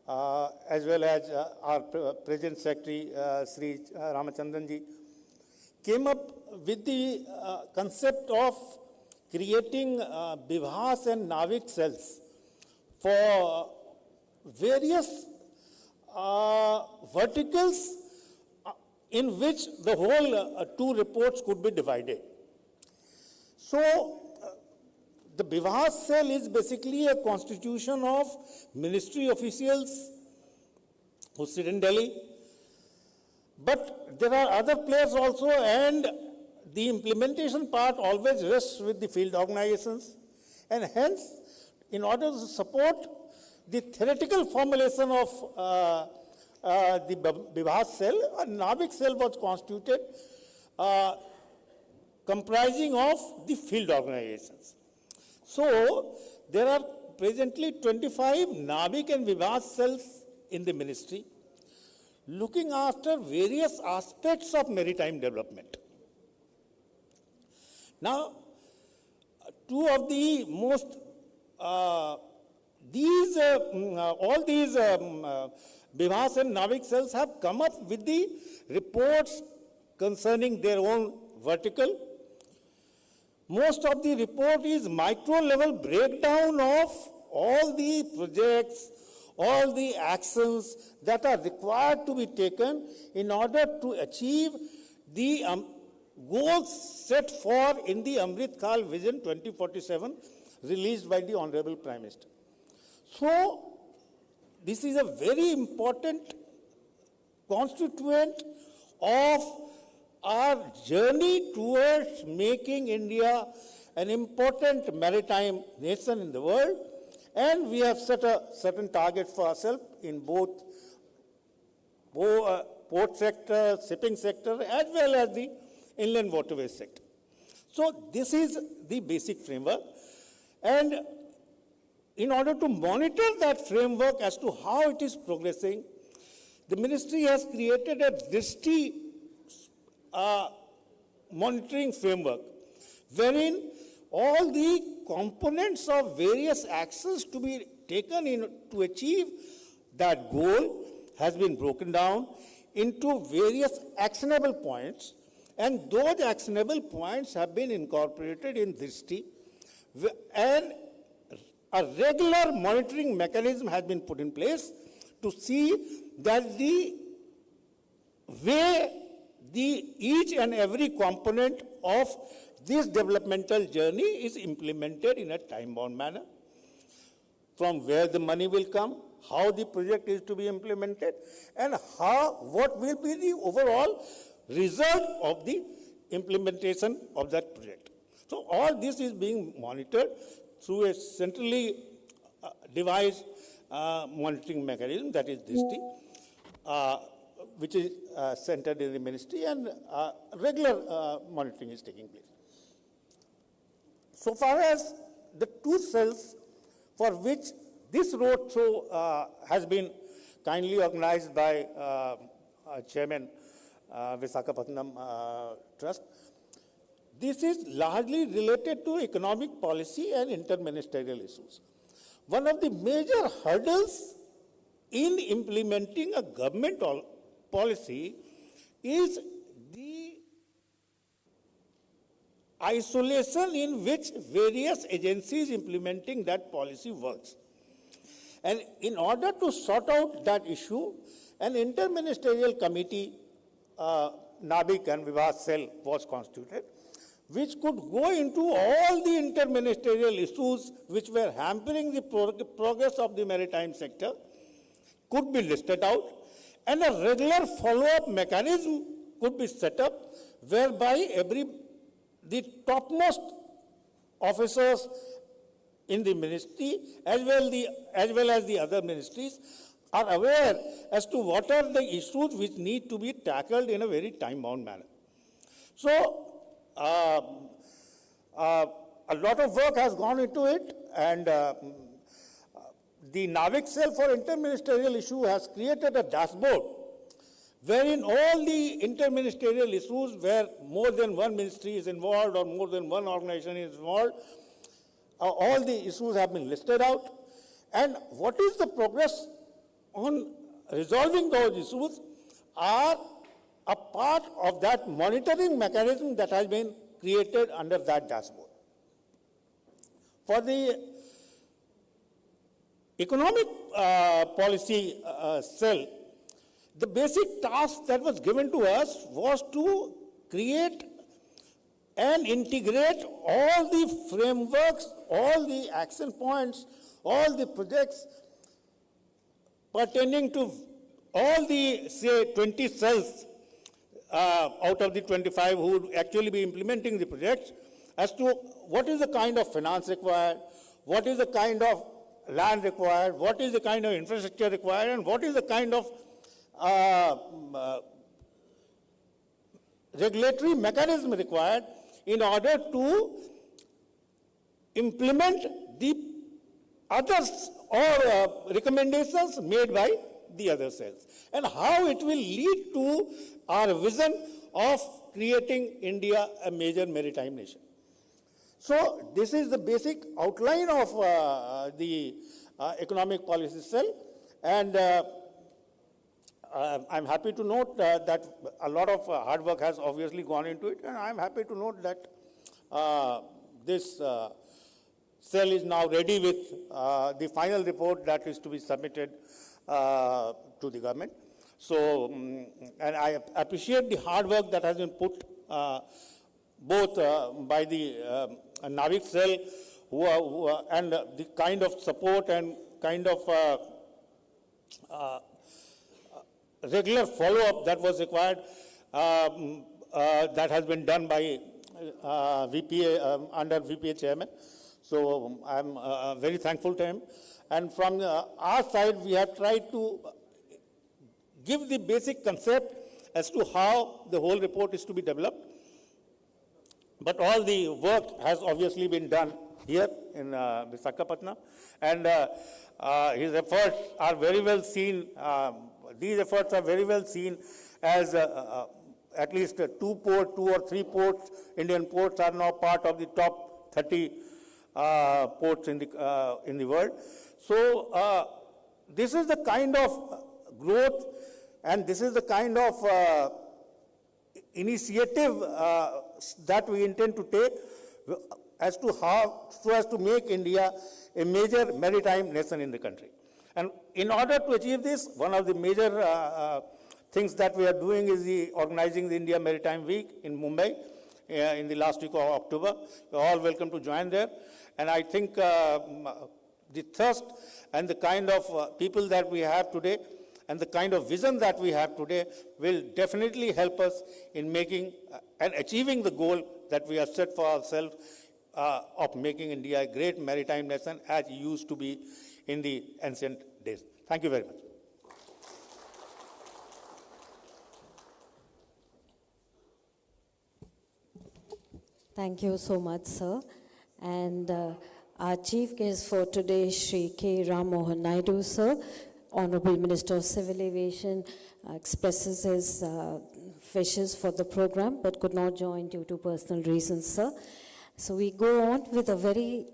as well as our President Secretary, Sri Ramachandranji, came up with the concept of creating Bivas and Navik cells for various verticals in which the whole two reports could be divided. So, the Bivas cell is basically a constitution of ministry officials who sit in Delhi, but there are other players also, and the implementation part always rests with the field organizations, and hence, in order to support the theoretical formulation of the Bivas cell, a Navik cell was constituted comprising of the field organizations. So, there are presently 25 Navik and Bivas cells in the ministry, looking after various aspects of maritime development. Now, two of the most, all these Bivas and Navik cells have come up with the reports concerning their own vertical. Most of the report is micro-level breakdown of all the projects, all the actions that are required to be taken in order to achieve the goals set for in the Amrit Kal Vision 2047 released by the Honorable Prime Minister. So, this is a very important constituent of our journey towards making India an important maritime nation in the world, and we have set a certain target for ourselves in both port sector, shipping sector, as well as the inland waterways sector. So this is the basic framework, and in order to monitor that framework as to how it is progressing, the ministry has created a DRISTI monitoring framework, wherein all the components of various actions to be taken in to achieve that goal has been broken down into various actionable points, and those actionable points have been incorporated in Drishti, and a regular monitoring mechanism has been put in place to see that the way each and every component of this developmental journey is implemented in a time-bound manner, from where the money will come, how the project is to be implemented, and what will be the overall result of the implementation of that project. So all this is being monitored through a centrally devised monitoring mechanism, that is Drishti, which is centered in the ministry, and regular monitoring is taking place. So far as the two cells for which this roadshow has been kindly organized by Chairman Visakhapatnam Trust, this is largely related to economic policy and interministerial issues. One of the major hurdles in implementing a government policy is the isolation in which various agencies implementing that policy works. And in order to sort out that issue, an interministerial committee, NABIC and Vivad cell, was constituted, which could go into all the interministerial issues which were hampering the progress of the maritime sector, could be listed out, and a regular follow-up mechanism could be set up whereby the topmost officers in the ministry as well as the other ministries are aware as to what are the issues which need to be tackled in a very time-bound manner. So, a lot of work has gone into it, and the NAVIC cell for interministerial issue has created a dashboard wherein all the interministerial issues where more than one ministry is involved or more than one organization is involved, all the issues have been listed out. And what is the progress on resolving those issues are a part of that monitoring mechanism that has been created under that dashboard. For the economic policy cell, the basic task that was given to us was to create and integrate all the frameworks, all the action points, all the projects pertaining to all the, say, 20 cells out of the 25 who would actually be implementing the projects, as to what is the kind of finance required, what is the kind of land required, what is the kind of infrastructure required, and what is the kind of regulatory mechanism required in order to implement the others or recommendations made by the other cells, and how it will lead to our vision of creating India a major maritime nation. So this is the basic outline of the economic policy cell, and I'm happy to note that a lot of hard work has obviously gone into it, and I'm happy to note that this cell is now ready with the final report that is to be submitted to the government. So, and I appreciate the hard work that has been put both by the NAVIC cell and the kind of support and kind of regular follow-up that was required, that has been done by VPA, under VPA chairman. So I'm very thankful to him. And from our side, we have tried to give the basic concept as to how the whole report is to be developed. But all the work has obviously been done here in Visakhapatnam, and his efforts are very well seen. These efforts are very well seen as at least two or three ports, Indian ports, are now part of the top 30 ports in the world. So this is the kind of growth And this is the kind of initiative that we intend to take as to how, so as to make India a major maritime nation in the country. And in order to achieve this, one of the major things that we are doing is organizing the India Maritime Week in Mumbai in the last week of October. You're all welcome to join there. And I think the thirst and the kind of people that we have today and the kind of vision that we have today will definitely help us in making and achieving the goal that we have set for ourselves of making India a great maritime nation as it used to be in the ancient days. Thank you very much. Thank you so much, sir. And our chief guest for today, Shri K. Ram Mohan Naidu, sir, Honorable Minister of Civil Aviation, expresses his wishes for the program but could not join due to personal reasons, sir. So we go on with a very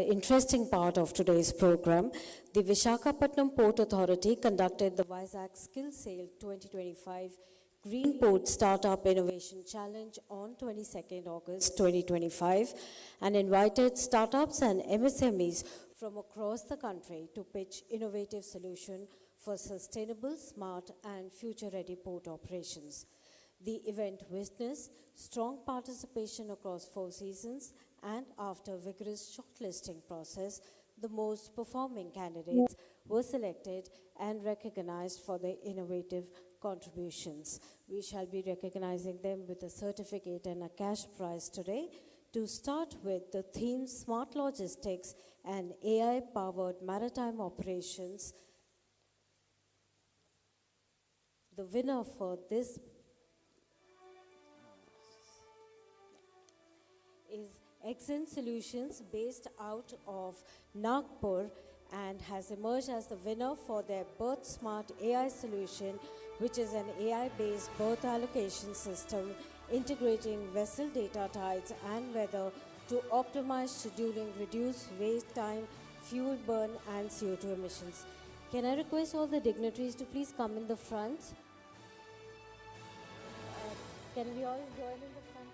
interesting part of today's program. The Visakhapatnam Port Authority conducted the Vizag Skill Sale 2025 Green Port Startup Innovation Challenge on 22nd August 2025 and invited startups and MSMEs from across the country to pitch innovative solutions for sustainable, smart and future-ready port operations. The event witnessed strong participation across 4 seasons, and after a vigorous shortlisting process, the most performing candidates were selected and recognized for their innovative contributions. We shall be recognizing them with a certificate and a cash prize today. To start with, the theme Smart Logistics and AI-powered maritime operations. The winner for this is Exxon Solutions, based out of Nagpur, and has emerged as the winner for their Berth Smart AI solution, which is an AI-based berth allocation system integrating vessel data types and weather to optimize scheduling, reduce wait time, fuel burn, and CO2 emissions. Can I request all the dignitaries to please come in the front? Can we all join in the front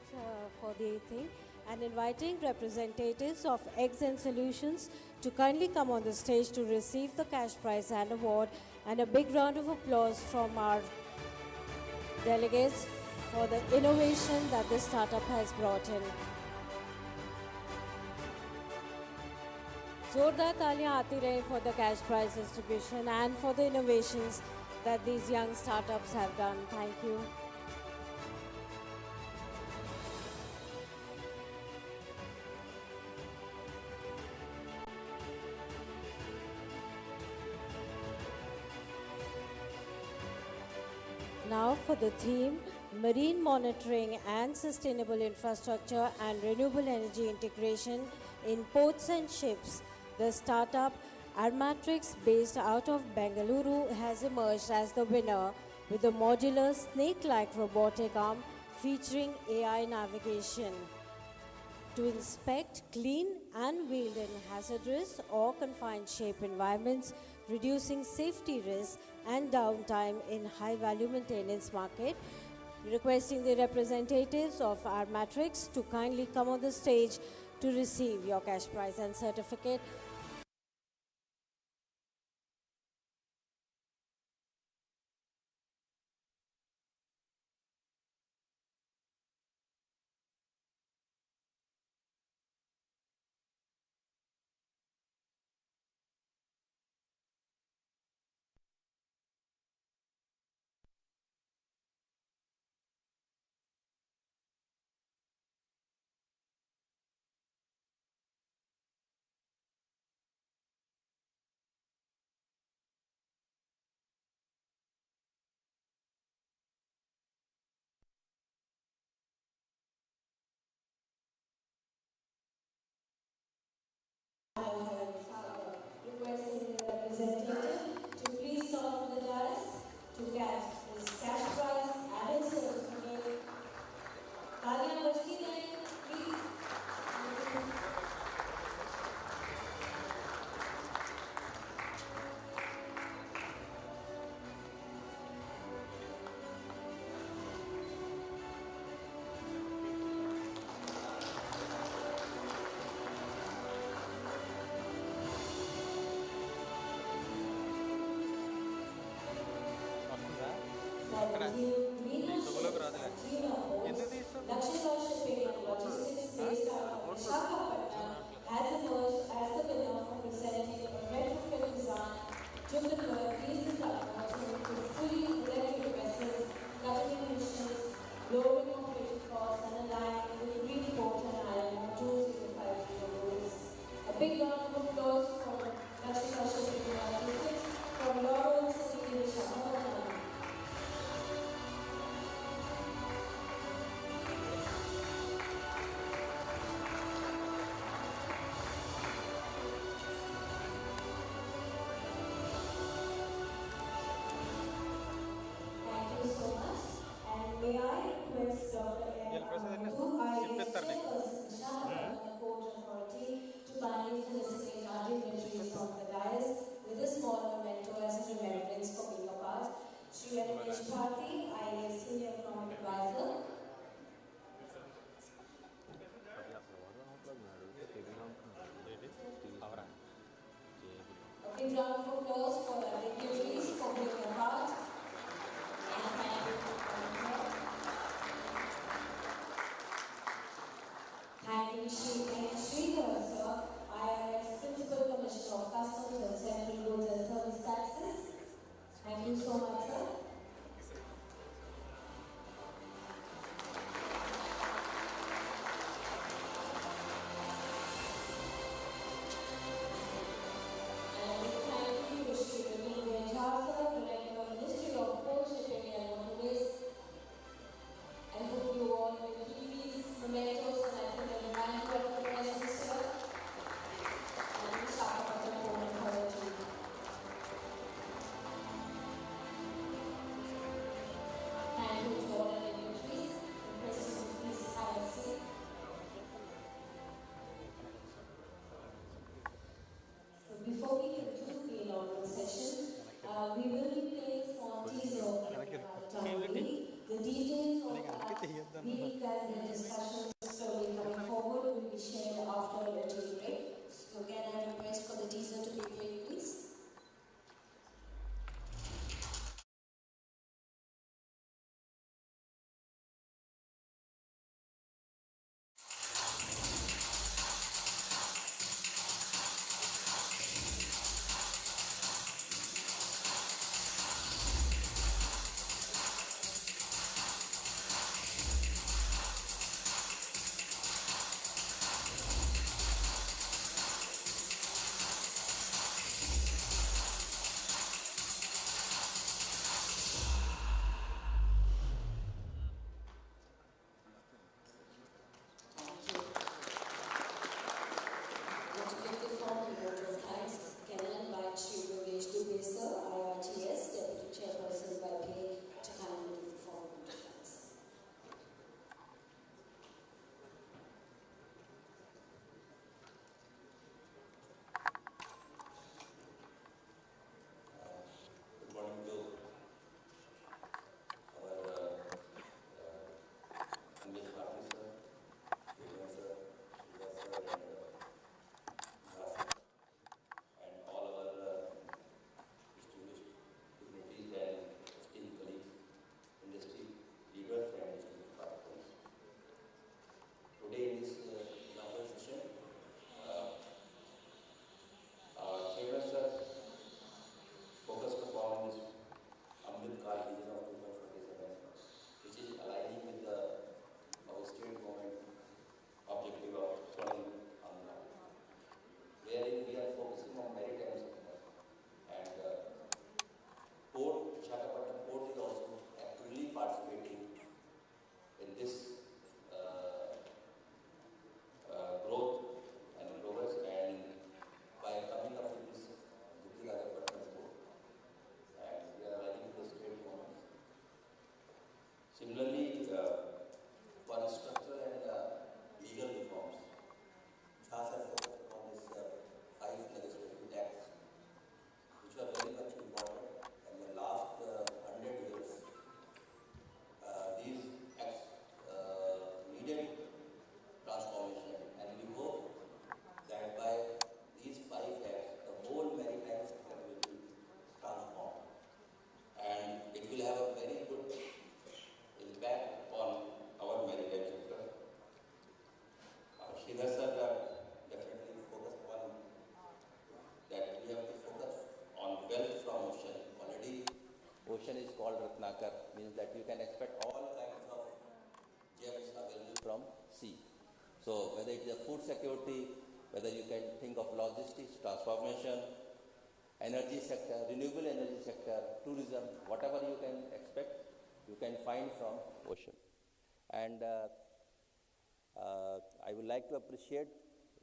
for the thing? And inviting representatives of Exxon Solutions to kindly come on the stage to receive the cash prize and award, and a big round of applause from our delegates for the innovation that this startup has brought in. Zordar taaliyan aati rahe for the cash prize distribution and for the innovations that these young startups have done. Thank you. Now for the theme, Marine Monitoring and Sustainable Infrastructure and Renewable Energy Integration in Ports and Ships. The startup Armatrix, based out of Bengaluru, has emerged as the winner with a modular snake-like robotic arm featuring AI navigation to inspect, clean and wheel in hazardous or confined shape environments, reducing safety risks and downtime in high-value maintenance market. Requesting the representatives of our Matrix to kindly come on the stage to receive your cash prize and certificate. Requesting the representative to please come to the dais to get his cash prize and his certificate. Taaliyan bajti rahe, please. Shipping and Logistics based out of Visakhapatnam has emerged as the winner for presenting a retrofit design to convert diesel locomotives into fully electric vessels, cutting emissions, lowering operating costs, and aligning with green port and IMO 2050 goals. A big round of applause for Shipping and Logistics from Laurel City, Visakhapatnam. Thank you so much. And may I request Dr. Muthu, chairperson Visakhapatnam Port Authority, to kindly felicitate our dignitaries on the dais with a small memento as a remembrance for being a part. Shri Animesh Bharti, IAS Senior Economic Advisor. A big round of applause for our dignitaries for being a part. And thank you for coming here. Thanking Shri N. Sridhar, sir, IRS Principal Commissioner of Customs and Central Goods and Service Taxes. Thank you so much, sir. And we thank you, Shri Ravindra Jha, Director of Ministry of Port Shipping and Waterways. I hope you all will keep these mementos and I think they'll remind you of the presence, sir. And Visakhapatnam Port Authority. Thank you to all our dignitaries. President, please have a seat. So before we conclude the inaugural session, we will be playing small teaser of the details of that meeting and the discussions slowly coming forward will be shared after a little break. So can I request for the teaser to be played, please? ocean is called Ratnakar, means that you can expect all kinds of gems available from sea. So whether it is a food security, whether you can think of logistics, transformation, energy sector, renewable energy sector, tourism, whatever you can expect, you can find from ocean. And I would like to appreciate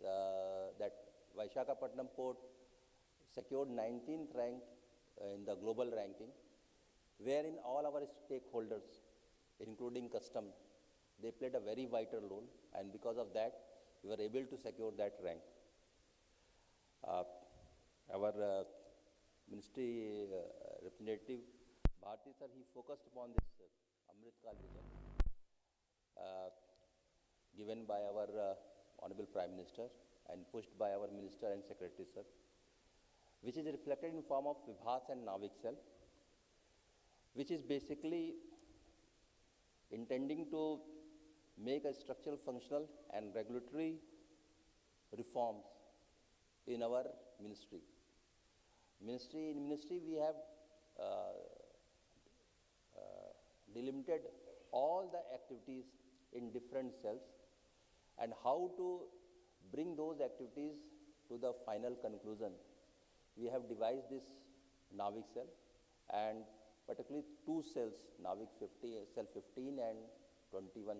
that Visakhapatnam port secured 19th rank in the global ranking, wherein all our stakeholders, including custom, they played a very vital role, and because of that, we were able to secure that rank. Our ministry representative, Bharti sir, he focused upon this Amrit Kal vision given by our Honorable Prime Minister and pushed by our Minister and Secretary sir, which is reflected in form of Vibhas and Navik Cell, which is basically intending to make a structural, functional and regulatory reforms in our ministry. In ministry we have delimited all the activities in different cells and how to bring those activities to the final conclusion. We have devised this Navik cell, and particularly two cells, Navik 50, cell 15 and 21.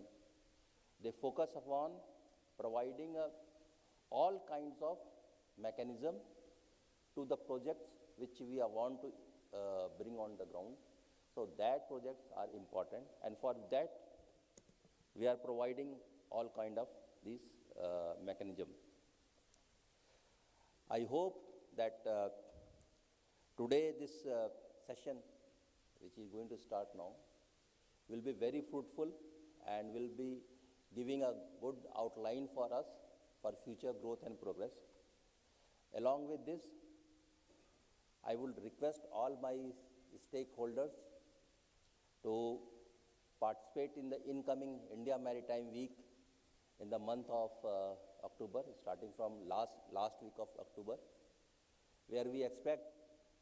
They focus upon providing all kinds of mechanism to the projects which we want to bring on the ground. So that projects are important, and for that we are providing all kind of these mechanism. I hope that today this session, which is going to start now, will be very fruitful and will be giving a good outline for us for future growth and progress. Along with this, I would request all my stakeholders to participate in the incoming India Maritime Week in the month of October, starting from last week of October, where we expect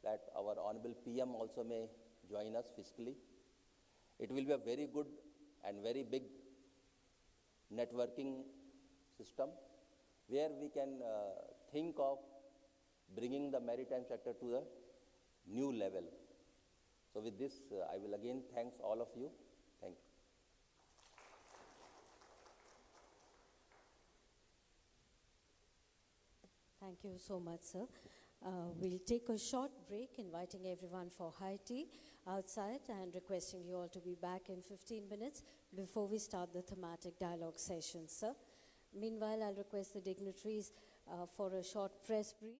that our Honorable PM also may join us physically. It will be a very good and very big networking system where we can think of bringing the maritime sector to a new level. So with this, I will again thank all of you. Thank you. Thank you so much, sir. We'll take a short break, inviting everyone for high tea outside and requesting you all to be back in 15 minutes before we start the thematic dialogue session, sir. Meanwhile, I'll request the dignitaries for a short press brief.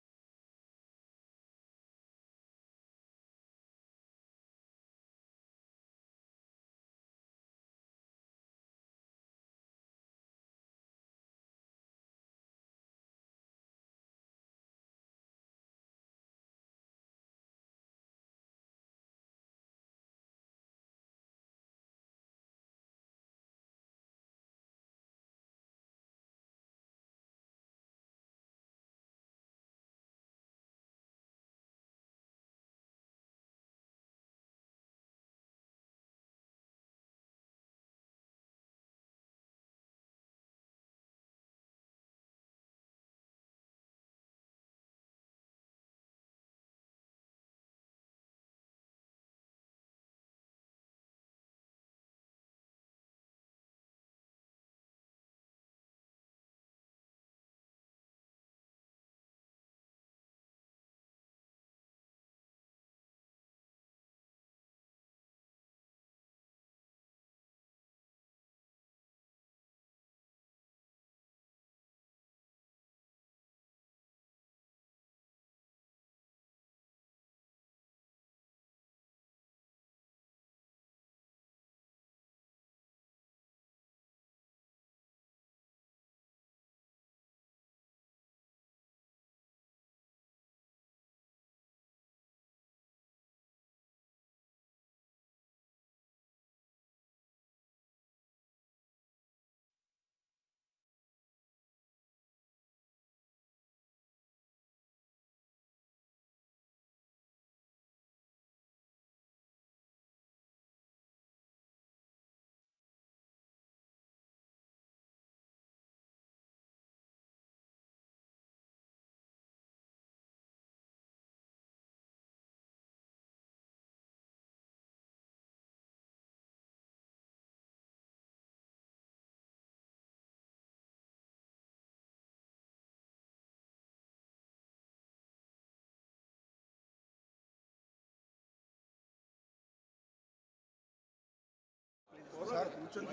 First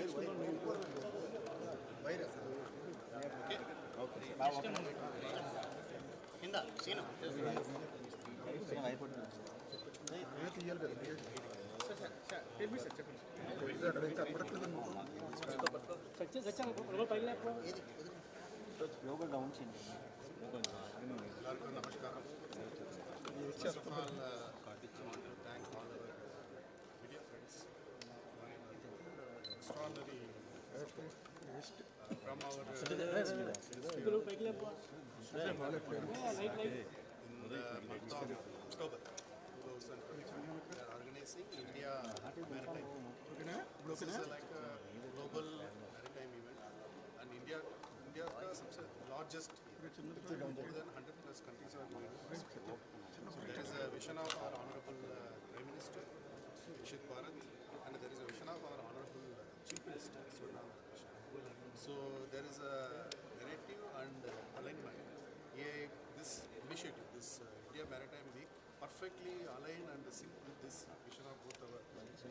of all, I want to thank all our media friends extraordinary support from our in the month of October 2025. We are organizing India Maritime. This is like a global maritime event, and India is the largest event. More than 100 plus countries are going to participate. There is a vision of our Honorable Prime Minister, Shri Bharat, and there is a vision of our Honorable Chief Minister, So there is a narrative and alignment. This initiative, this India Maritime Week, perfectly aligned and sync with this vision of both our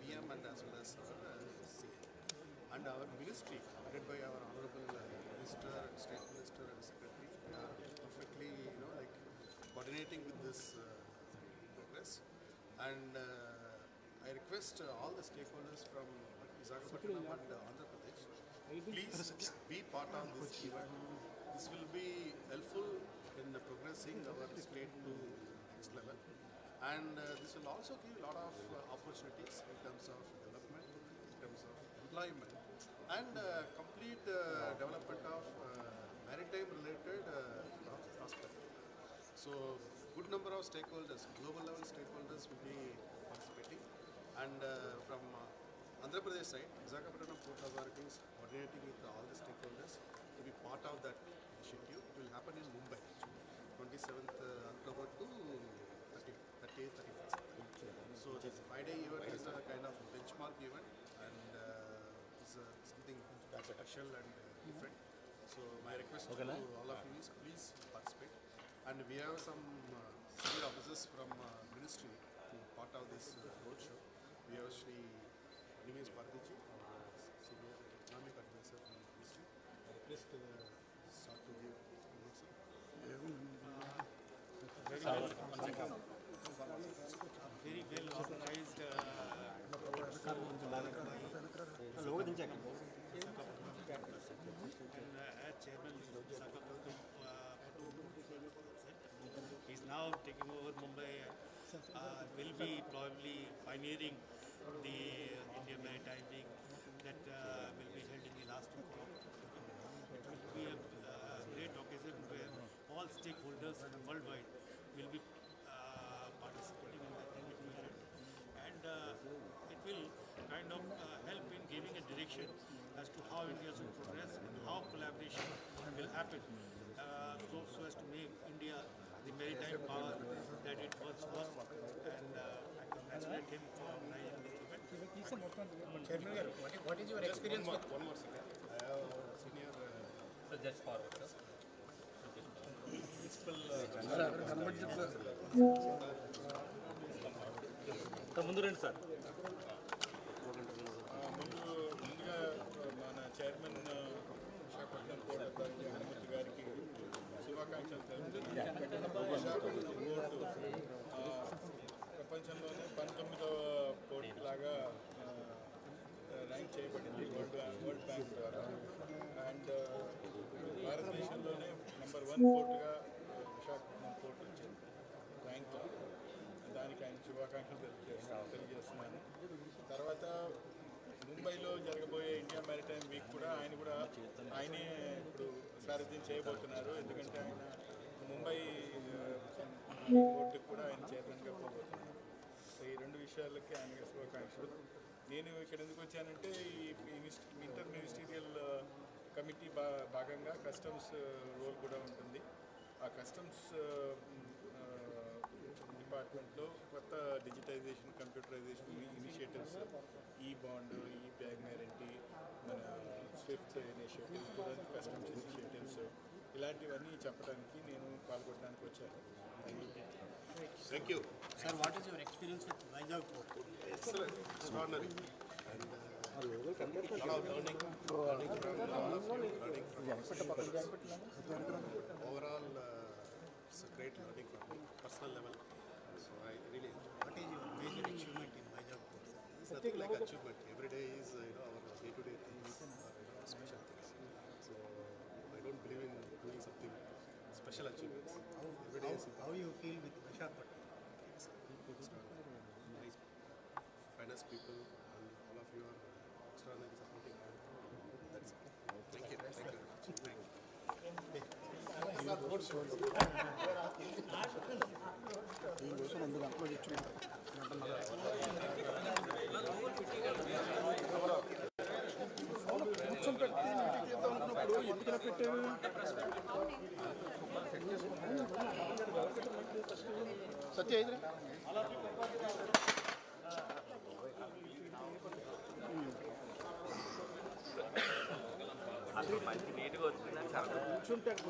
PM and as well as our CM. And our ministry, led by our Honorable Minister, State Minister and Secretary, are perfectly, coordinating with this progress. And I request all the stakeholders from Visakhapatnam and Andhra Pradesh, please be part of this event. This will be helpful in progressing our state to next level. And this will also give a lot of opportunities in terms of development, in terms of employment, and complete development of maritime related prosperity. So good number of stakeholders, global level stakeholders will be participating. And from Andhra Pradesh side, Visakhapatnam Port Authorities coordinating with all the stakeholders to be part of that initiative. It will happen in Mumbai, 27th October to 30th, 31st. So this 5-day event is a kind of benchmark event, and it's something special and different. So my request to all of you is please participate. And we have some senior officers from ministry to part of this roadshow. We have Shri Nimesh Bhartiji, senior economic advisor from the ministry. I request start to give notes. Very well organized as chairman he's now taking over Mumbai, will be probably pioneering the Indian Maritime Week that will be held in the last week of October. It will be a great occasion where all stakeholders worldwide will be participating in that event, and it will kind of help in giving a direction as to how India should progress and how collaboration will happen so as to make India the maritime power that it once was, and I congratulate him for organizing this event. Chairman, what is your experience with... One more second. I have senior... just forward, sir. ముందు రండి sir ముందుగా మన chairman Visakhapatnam port authority Hanumathi గారికి శుభాకాంక్షలు తెలుపుతున్నాను. Visakhapatnam port ప్రపంచంలోనే 19వ port లాగా rank చేయబడింది వరల్డ్ బ్యాంక్ ద్వారా. అండ్ భారతదేశంలోనే నెంబర్ 1 పోర్టుగా విశాఖపట్నం పోర్ట్ వచ్చింది ర్యాంక్లో. దానికి ఆయన శుభాకాంక్షలు తెలియజేస్తున్నాను. తర్వాత ముంబైలో జరగబోయే ఇండియా మ్యారిటైమ్ వీక్ కూడా ఆయనే ఇప్పుడు సారథ్యం చేయబోతున్నారు. ఎందుకంటే ఆయన ముంబై పోర్టుకు కూడా ఆయన చైర్మన్గా పోబోతున్నారు. సో ఈ రెండు విషయాలకి ఆయనకి శుభాకాంక్షలు. నేను ఇక్కడ ఎందుకు వచ్చానంటే ఈ ఇంటర్ మినిస్టీరియల్ కమిటీ భాగంగా కస్టమ్స్ రోల్ కూడా ఉంటుంది. ఆ కస్టమ్స్ డిపార్ట్మెంట్లో కొత్త డిజిటైజేషన్, కంప్యూటరైజేషన్ ఇనిషియేటివ్స్, ఈ బాండ్, ఈ బ్యాగ్ గ్యారంటీ, మన స్విఫ్ట్ ఇనిషియేటివ్స్, కూడా కస్టమ్స్ ఇనిషియేటివ్స్, ఇలాంటివన్నీ చెప్పడానికి నేను పాల్గొనడానికి వచ్చాను. Thank you. Sir, what is your experience with Vizag Port? Excellent, extraordinary. And Overall, it's a great learning from me, personal level. So I really enjoy. What is your major achievement in Vizag Port? It's nothing like achievement. Every day is our day-to-day things or special things. So I don't believe in doing something special achievements. Every day is How you feel with Visakhapatnam? nice, finest people, and all of you are extraordinarily supporting. That's it. Thank you. Thank you very much. Thank you. సత్య అసలు మంచి నీట్గా వచ్చిందని కూర్చుంటాను